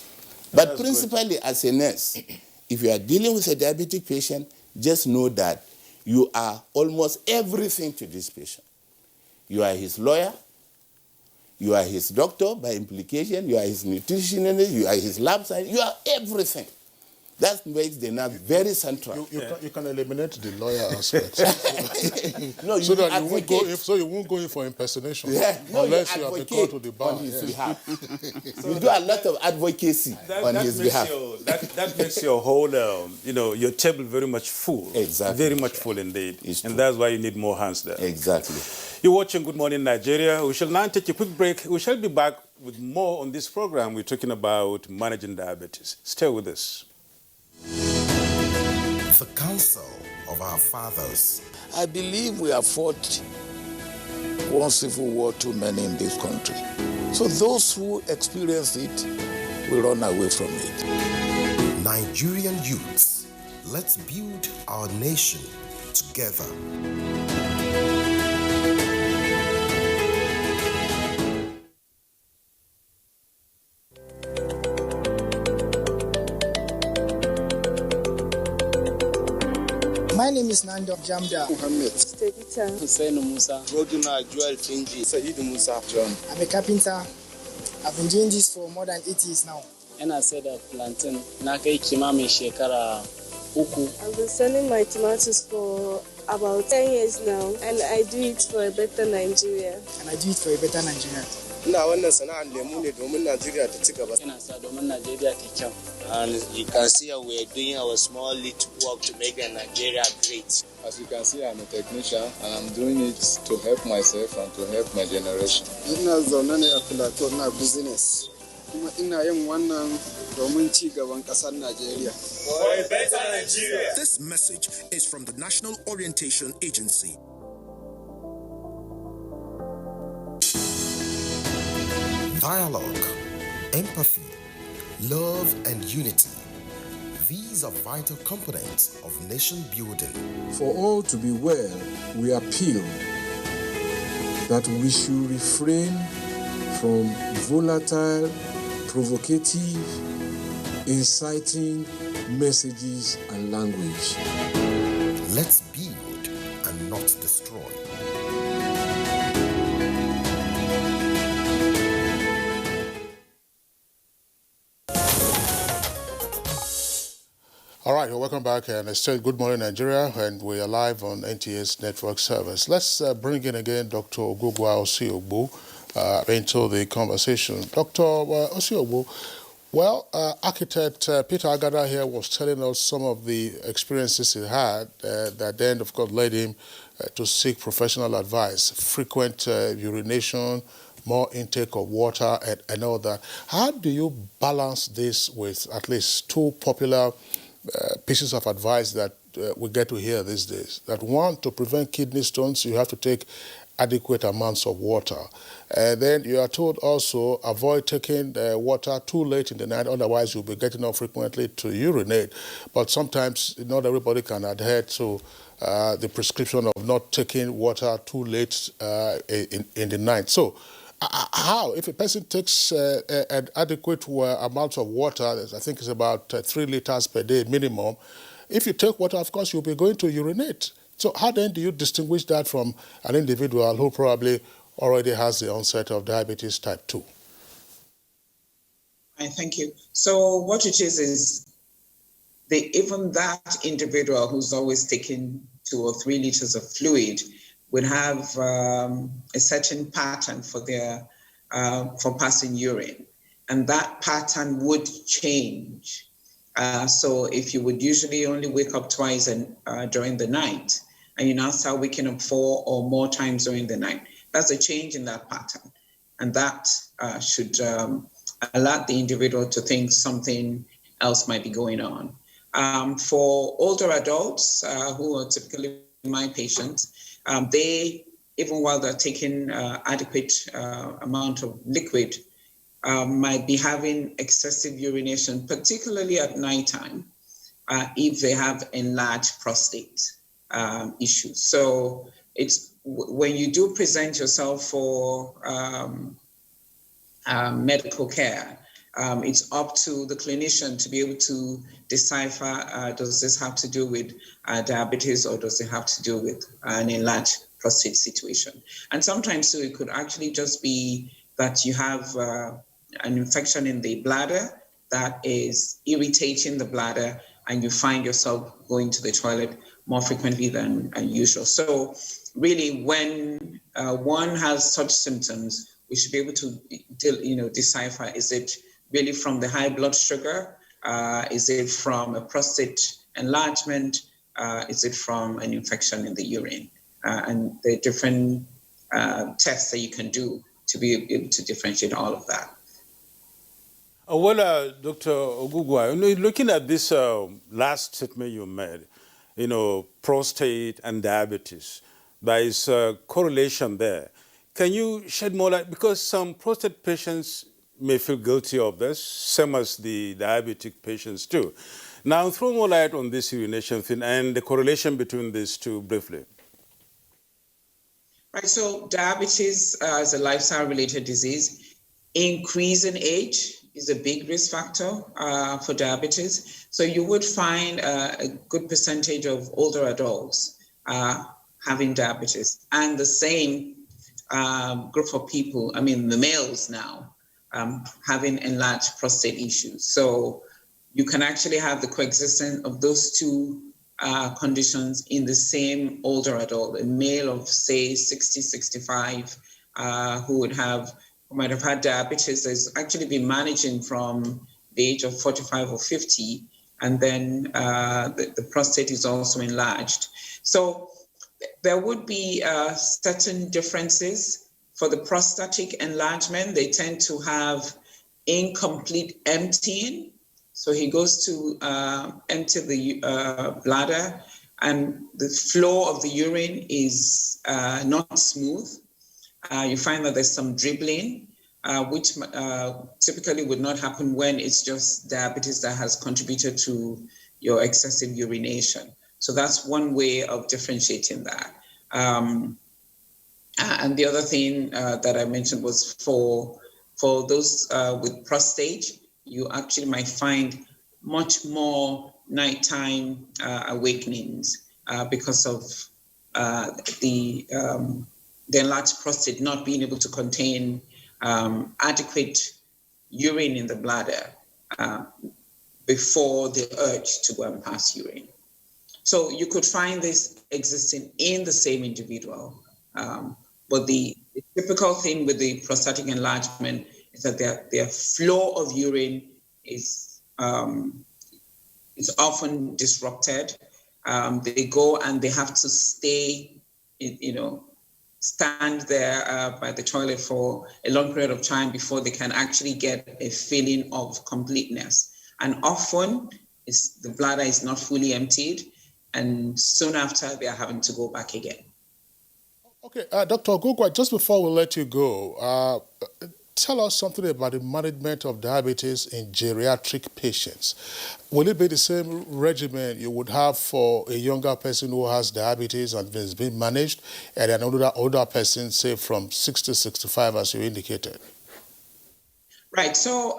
But that's principally good. As a nurse, if you are dealing with a diabetic patient, just know that you are almost everything to this patient. You are his lawyer, you are his doctor by implication, you are his nutritionist, you are his lab scientist, you are everything. That makes the nurse very central. You can eliminate the lawyer aspect. No, so that you won't go in for impersonation. Yeah. No, unless you have been called to the bar. On his behalf. You do a lot of advocacy on his behalf. That makes your whole, your table very much full. Exactly. Very much full indeed. And that's why you need more hands there. Exactly. You're watching Good Morning Nigeria. We shall now take a quick break. We shall be back with more on this program. We're talking about managing diabetes. Stay with us. The counsel of our fathers. I believe we have fought one civil war too many in this country. So those who experience it will run away from it. Nigerian youths, let's build our nation together. My name is Nando Jamda Muhammad Stevita Hussein Musa Roduna Joel Finji Said Musa John. I'm a carpenter. I've been doing this for more than 8 years now. Ina sai da plantain na kai kimamin shekara uku. I've been selling my tomatoes for about 10 years now, and I do it for a better Nigeria. Ina wannan sana'ar lemu ne domin Najeriya ta ci gaba. Ina sa domin Najeriya ta kyau. And you can see we're doing our small little work to make Nigeria great. As you can see, I'm a technician and I'm doing it to help myself and to help my generation. Ina zaune ne a Plateau na business. Kuma ina yin wannan domin ci gaban ƙasar Najeriya. For a better Nigeria. This message is from the National Orientation Agency. Dialogue, empathy, love, and unity. These are vital components of nation building. For all to be well, we appeal that we should refrain from volatile, provocative, inciting messages and language. Let's build and not destroy. All right, well, welcome back, and it's still Good Morning Nigeria, and we are live on NTA's network service. Let's bring in again Dr. Ogugwa Osiogbo into the conversation. Dr. Osiogbo, well, architect Peter Agada here was telling us some of the experiences he had that then, of course, led him to seek professional advice, frequent urination, more intake of water, and all that. How do you balance this with at least two popular pieces of advice that we get to hear these days? That one, to prevent kidney stones, you have to take adequate amounts of water. And then you are told also avoid taking water too late in the night, otherwise you'll be getting up frequently to urinate. But sometimes not everybody can adhere to the prescription of not taking water too late in the night. So how, if a person takes an adequate amount of water, I think it's about 3 liters per day minimum, if you take water, of course, you'll be going to urinate. So how then do you distinguish that from an individual who probably already has the onset of diabetes type 2? Thank you. So what it is even that individual who's always taking 2 or 3 liters of fluid would have a certain pattern for their for passing urine, and that pattern would change. So if you would usually only wake up twice during the night, and you now start waking up 4 or more times during the night, that's a change in that pattern. And that should alert the individual to think something else might be going on. For older adults who are typically my patients, they, even while they're taking adequate amount of liquid, might be having excessive urination, particularly at nighttime, if they have enlarged prostate issues. So it's when you do present yourself for medical care, it's up to the clinician to be able to decipher, does this have to do with diabetes, or does it have to do with an enlarged prostate situation? And sometimes so it could actually just be that you have an infection in the bladder that is irritating the bladder, and you find yourself going to the toilet more frequently than usual. So really, when one has such symptoms, we should be able to decipher, is it really from the high blood sugar? Is it from a prostate enlargement? Is it from an infection in the urine? And the different tests that you can do to be able to differentiate all of that. Well, Dr. Ogugwa, looking at this last statement you made, prostate and diabetes, there is a correlation there. Can you shed more light? Because some prostate patients may feel guilty of this, same as the diabetic patients too. Now, throw more light on this urination thing and the correlation between these two briefly. Right, so diabetes is a lifestyle-related disease. Increase in age is a big risk factor for diabetes. So you would find a good percentage of older adults having diabetes, and the same group of people, the males now, having enlarged prostate issues. So you can actually have the coexistence of those two conditions in the same older adult, a male of say 60, 65, who might have had diabetes, has actually been managing from the age of 45 or 50, and then the prostate is also enlarged. So there would be certain differences. For the prostatic enlargement, they tend to have incomplete emptying. So he goes to empty the bladder, and the flow of the urine is not smooth. You find that there's some dribbling, which typically would not happen when it's just diabetes that has contributed to your excessive urination. So that's one way of differentiating that. And the other thing that I mentioned was for those with prostate, you actually might find much more nighttime awakenings because of the enlarged prostate not being able to contain adequate urine in the bladder before the urge to go and pass urine. So you could find this existing in the same individual. But the typical thing with the prostatic enlargement is that their flow of urine is often disrupted. They go and they have to stay stand there by the toilet for a long period of time before they can actually get a feeling of completeness. And often the bladder is not fully emptied, and soon after they are having to go back again. Okay, Dr. Ogugwa, just before we let you go, tell us something about the management of diabetes in geriatric patients. Will it be the same regimen you would have for a younger person who has diabetes and is being managed, and an older person, say from 60 to 65, as you indicated? Right, so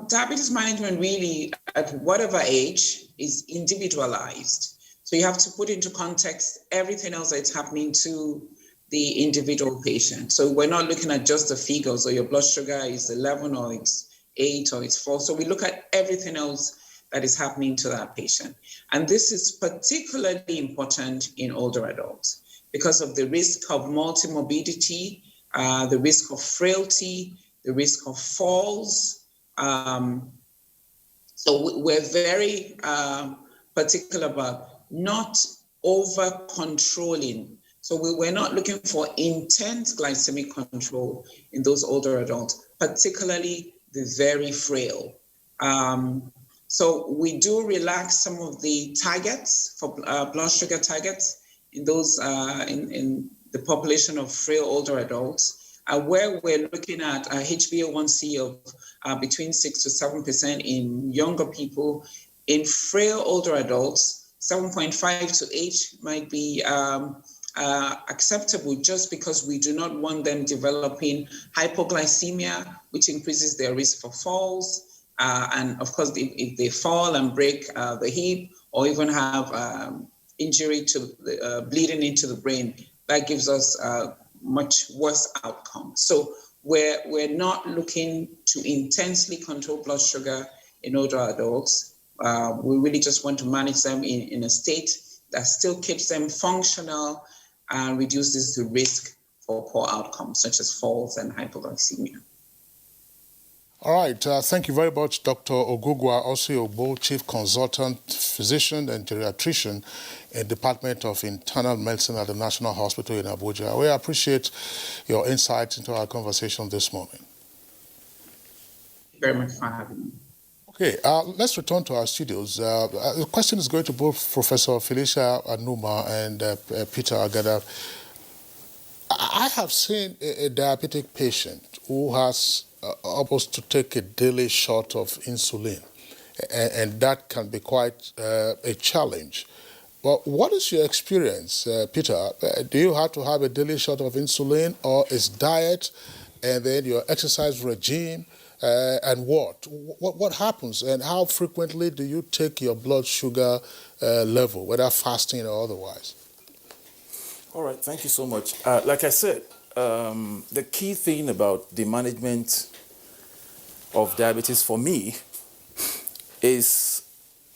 diabetes management really, at whatever age, is individualized. So you have to put into context everything else that's happening to the individual patient. So we're not looking at just the figures, or your blood sugar is 11 or it's 8 or it's 4. So we look at everything else that is happening to that patient. And this is particularly important in older adults because of the risk of multimorbidity, the risk of frailty, the risk of falls. So we're very particular about not over controlling. So we're not looking for intense glycemic control in those older adults, particularly the very frail. So we do relax some of the targets for blood sugar targets in those in the population of frail older adults, where we're looking at a HbA1c of between 6 to 7% in younger people. In frail older adults, 7.5 to 8 might be acceptable, just because we do not want them developing hypoglycemia, which increases their risk for falls. And of course, if they fall and break the hip, or even have injury to the, bleeding into the brain, that gives us much worse outcomes. So we're not looking to intensely control blood sugar in older adults. We really just want to manage them in a state that still keeps them functional and reduces the risk for poor outcomes, such as falls and hypoglycemia. All right. Thank you very much, Dr. Ogugwa Osi-Ogbo, Chief Consultant Physician and Geriatrician in Department of Internal Medicine at the National Hospital in Abuja. We appreciate your insight into our conversation this morning. Thank you very much for having me. Okay, let's return to our studios. The question is going to both Professor Felicia Anuma and Peter Agada. I have seen a diabetic patient who has almost to take a daily shot of insulin, and that can be quite a challenge. Well, what is your experience, Peter? Do you have to have a daily shot of insulin, or is diet and then your exercise regime? And what happens, and how frequently do you take your blood sugar level, whether fasting or otherwise? All right, thank you so much. Like I said, the key thing about the management of diabetes for me is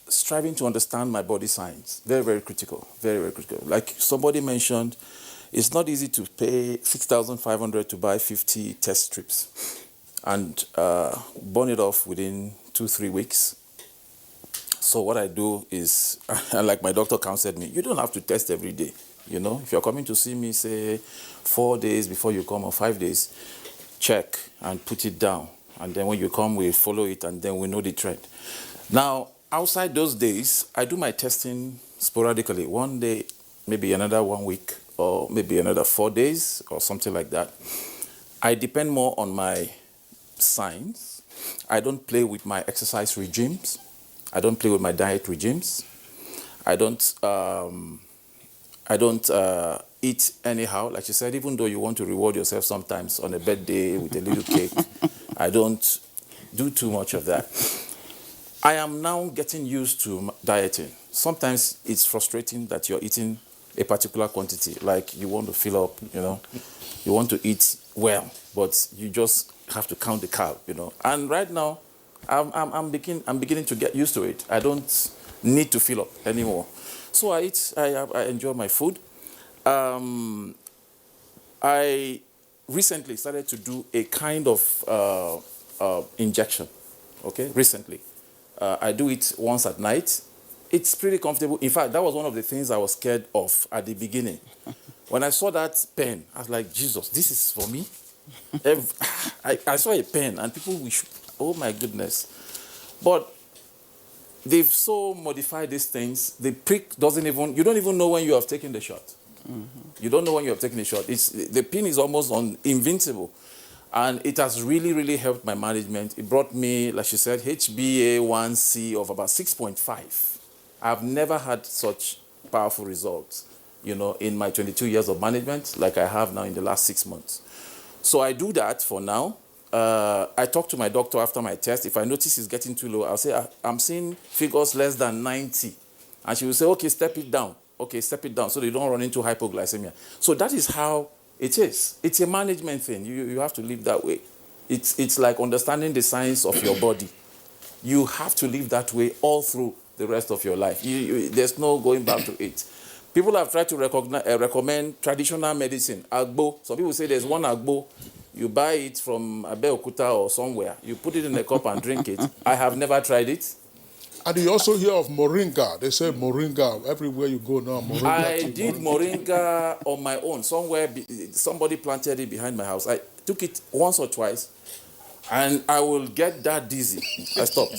striving to understand my body signs. Very, very critical. Very, very critical. Like somebody mentioned, it's not easy to pay $6,500 to buy 50 test strips and burn it off within 2-3 weeks. So what I do is, like my doctor counseled me, you don't have to test every day. You know, if you're coming to see me, say 4 days before you come, or 5 days, check and put it down. And then when you come, we follow it, and then we know the trend. Now, outside those days, I do my testing sporadically. One day, maybe another 1 week, or maybe another 4 days, or something like that. I depend more on my signs. I don't play with my exercise regimes. I don't play with my diet regimes. I don't eat anyhow. Like you said, even though you want to reward yourself sometimes on a birthday with a little cake, I don't do too much of that. I am now getting used to dieting. Sometimes it's frustrating that you're eating a particular quantity, like you want to fill up, you know, you want to eat well, but you just have to count the carb, you know. And right now, I'm beginning to get used to it. I don't need to fill up anymore. So I eat, I enjoy my food. I recently started to do a kind of injection, okay, recently. I do it once at night. It's pretty comfortable. In fact, that was one of the things I was scared of at the beginning. When I saw that pen, I was like, Jesus, this is for me? I saw a pen and people wish, oh my goodness. But they've so modified these things, the prick doesn't even, you don't even know when you have taken the shot. You don't know when you have taken the shot. The pin is almost invincible. And it has really, really helped my management. It brought me, like she said, HbA1c of about 6.5. I've never had such powerful results, you know, in my 22 years of management like I have now in the last 6 months. So I do that for now. I talk to my doctor after my test. If I notice it's getting too low, I'll say, I'm seeing figures less than 90. And she will say, okay, step it down. Okay, step it down so they don't run into hypoglycemia. So that is how it is. It's a management thing. You have to live that way. It's like understanding the science of your body. You have to live that way all through the rest of your life. There's no going back to it. People have tried to recommend traditional medicine, agbo. Some people say there's one agbo. You buy it from Abeokuta or somewhere. You put it in a cup and drink it. I have never tried it. And you also hear of moringa. They say moringa moringa you go now. Moringa I did moringa on my own. Somebody planted it behind my house. I took it once or twice, and I will get that dizzy. I stopped.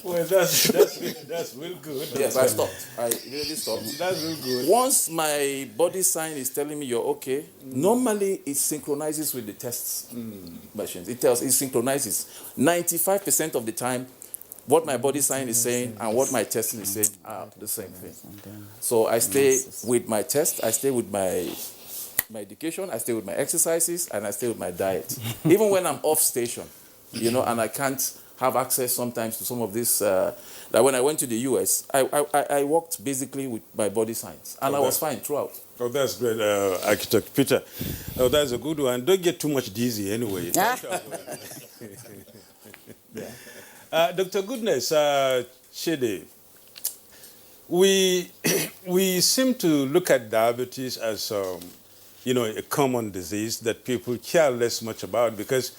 Well, that's real good. Yes, I stopped. I really stopped. That's real good. Once my body sign is telling me you're okay, normally it synchronizes with the test machines. It synchronizes. 95% of the time, what my body sign is saying and what my testing is saying are the same thing. So I stay with my test, I stay with my medication, I stay with my exercises, and I stay with my diet. Even when I'm off station, you know, and I can't have access sometimes to some of this. Like when I went to the US, I worked basically with my body signs, and I was fine throughout. Oh, that's great, Architect Peter. Oh, that's a good one. Don't get too much dizzy anyway. Dr. Goodness, Shede, we seem to look at diabetes as, you know, a common disease that people care less much about because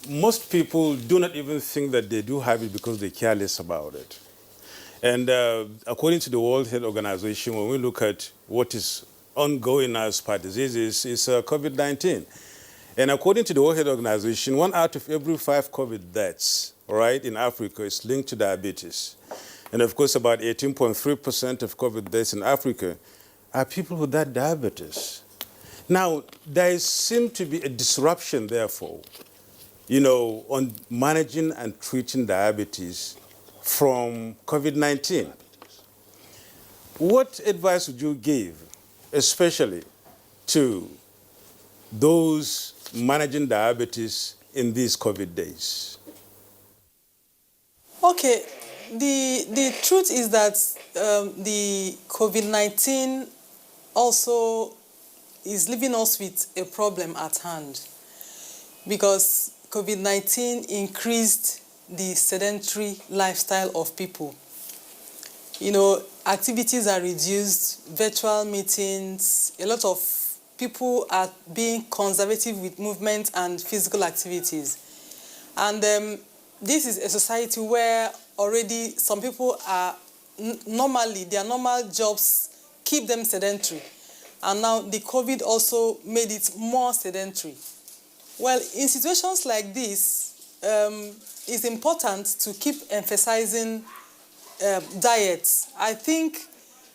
most people do not even think that they do have it because they care less about it. And according to the World Health Organization, when we look at what is ongoing as per diseases, it's COVID-19. And according to the World Health Organization, 1 out of every 5 COVID deaths, right, in Africa is linked to diabetes. And of course, about 18.3% of COVID deaths in Africa are people with that diabetes. Now, there seems to be a disruption, therefore, you know, on managing and treating diabetes from COVID-19. What advice would you give, especially to those managing diabetes in these COVID days? Okay, the truth is that the COVID-19 also is leaving us with a problem at hand because COVID-19 increased the sedentary lifestyle of people. You know, activities are reduced, virtual meetings, a lot of people are being conservative with movement and physical activities. And this is a society where already some people are normally, their normal jobs keep them sedentary. And now the COVID also made it more sedentary. Well, in situations like this, it's important to keep emphasizing diets. I think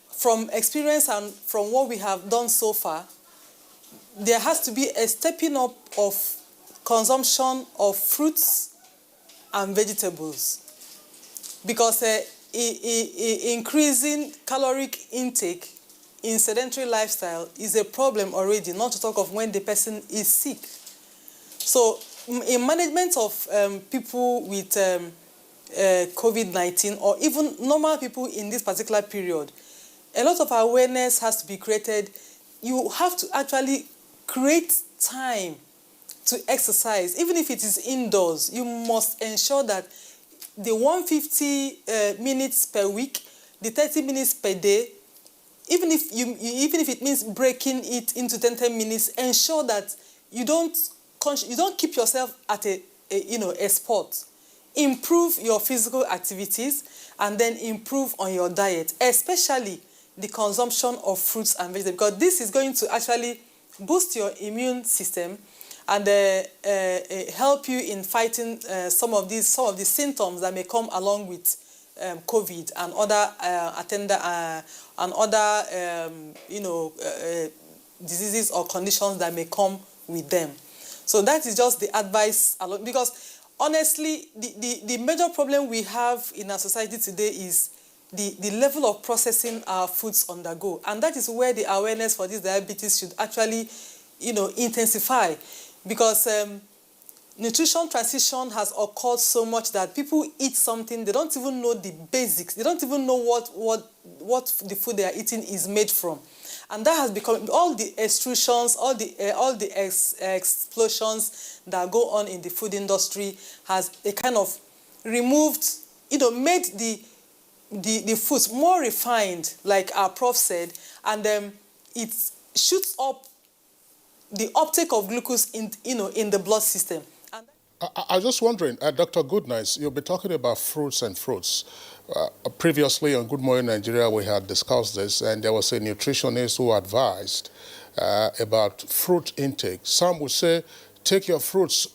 from experience and from what we have done so far, there has to be a stepping up of consumption of fruits and vegetables because increasing caloric intake in sedentary lifestyle is a problem already, not to talk of when the person is sick. So in management of people with COVID-19 or even normal people in this particular period, a lot of awareness has to be created. You have to actually create time to exercise. Even if it is indoors, you must ensure that the 150 minutes per week, the 30 minutes per day, even if it means breaking it into 10 minutes, ensure that you don't keep yourself at a spot. Improve your physical activities and then improve on your diet, especially the consumption of fruits and vegetables, because this is going to actually boost your immune system and help you in fighting some of the symptoms that may come along with COVID and other diseases or conditions that may come with them. So that is just the advice, because honestly, the major problem we have in our society today is the level of processing our foods undergo. And that is where the awareness for this diabetes should actually, intensify. Because nutrition transition has occurred so much that people eat something, they don't even know the basics. They don't even know what the food they are eating is made from. And that has become, all the extrusions, all the explosions that go on in the food industry has a kind of removed, made the foods more refined, like our prof said, and it shoots up the uptake of glucose in the blood system. And I was just wondering, Dr. Goodnight, you'll be talking about fruits and fruits. Previously on Good Morning Nigeria, we had discussed this, and there was a nutritionist who advised about fruit intake. Some would say, take your fruits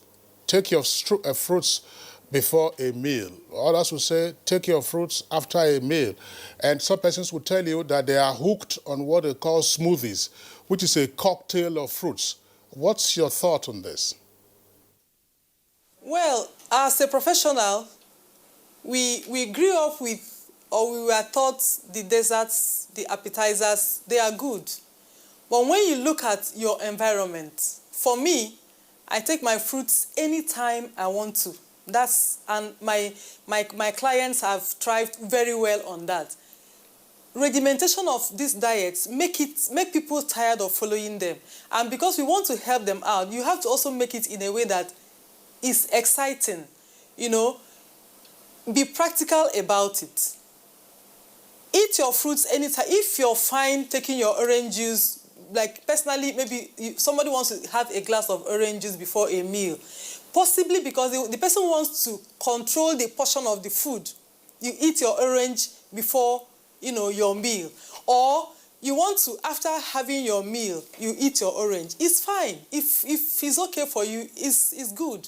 before a meal. Others would say, take your fruits after a meal. And some persons would tell you that they are hooked on what they call smoothies, which is a cocktail of fruits. What's your thought on this? Well, as a professional, we grew up with, or we were taught, the desserts, the appetizers, they are good. But when you look at your environment, for me, I take my fruits anytime I want to. And my clients have thrived very well on that. Regimentation of these diets make people tired of following them. And because we want to help them out, you have to also make it in a way that is exciting. Be practical about it. Eat your fruits anytime. If you're fine taking your orange juice, like personally, maybe somebody wants to have a glass of orange juice before a meal, possibly because the person wants to control the portion of the food. You eat your orange before, your meal. Or you want to, after having your meal, you eat your orange. It's fine. If it's okay for you, it's good.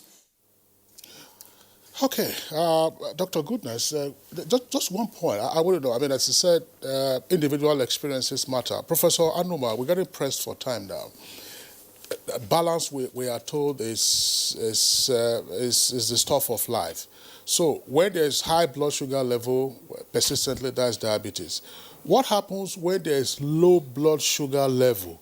Okay, Dr. Goodness, just one point. I want to know, as you said, individual experiences matter. Professor Anuma, we're getting pressed for time now. Balance, we are told, is the stuff of life. So when there's high blood sugar level, persistently, that's diabetes. What happens when there's low blood sugar level?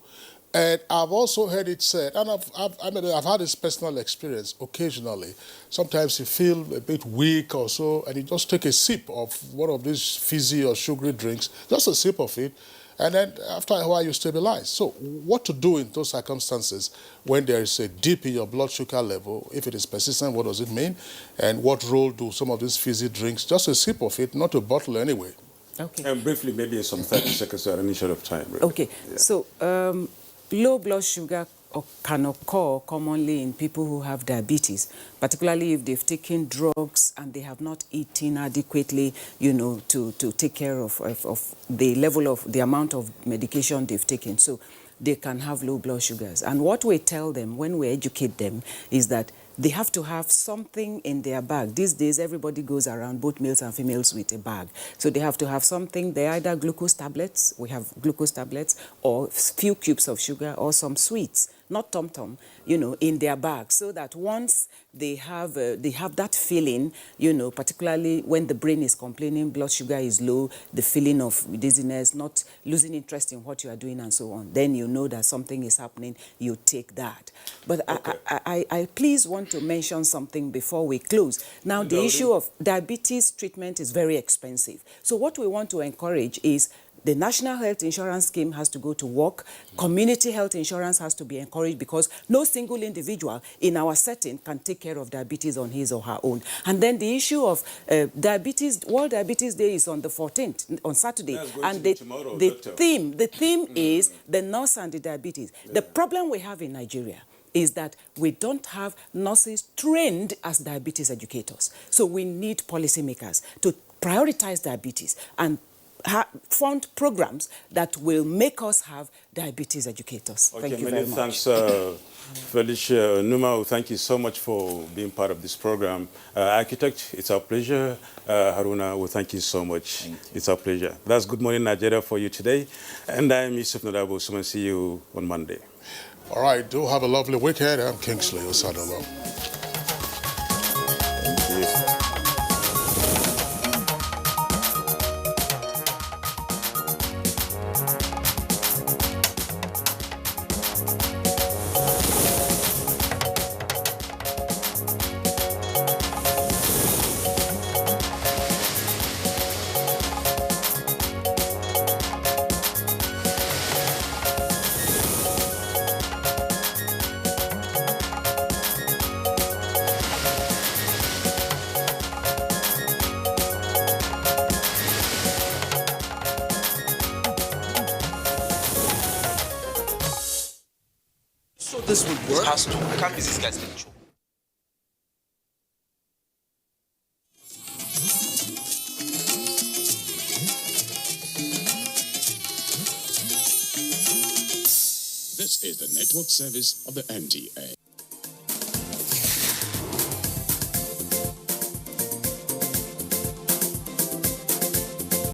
And I've also heard it said, and I've had this personal experience occasionally. Sometimes you feel a bit weak or so, and you just take a sip of one of these fizzy or sugary drinks, just a sip of it, and then after a while you stabilize. So what to do in those circumstances when there is a dip in your blood sugar level? If it is persistent, what does it mean? And what role do some of these fizzy drinks, just a sip of it, not a bottle anyway? Okay. And briefly, maybe some 30 seconds or any short of time. Really. Okay, yeah. So low blood sugar can occur commonly in people who have diabetes, particularly if they've taken drugs and they have not eaten adequately, to take care of the level of the amount of medication they've taken. So they can have low blood sugars. And what we tell them when we educate them is that they have to have something in their bag. These days, everybody goes around, both males and females, with a bag. So they have to have something. They're either glucose tablets, we have glucose tablets, or few cubes of sugar, or some sweets, not tom-tom, in their bag, so that once they have that feeling, particularly when the brain is complaining, blood sugar is low, the feeling of dizziness, not losing interest in what you are doing and so on, then you know that something is happening, you take that. But okay. I please want to mention something before we close. Now, the issue of diabetes treatment is very expensive. So what we want to encourage is the National Health Insurance Scheme has to go to work. Community health insurance has to be encouraged, because no single individual in our setting can take care of diabetes on his or her own. And then the issue of diabetes, World Diabetes Day is on the 14th, on Saturday. And the theme is the nurse and the diabetes. Yeah. The problem we have in Nigeria is that we don't have nurses trained as diabetes educators. So we need policymakers to prioritize diabetes and fund programs that will make us have diabetes educators. Okay, Thank you very much. many thanks, Felicia Numa. Thank you so much for being part of this program. Architect, it's our pleasure. Haruna, well, thank you so much. It's our pleasure. That's Good Morning Nigeria for you today. And I'm Yusuf Nadabo. So I'll see you on Monday. All right, do have a lovely weekend. I'm Kingsley Osadolo. Thank you. So this would work? It has to. I can't miss this guy's lecture. This is the network service of the NTA.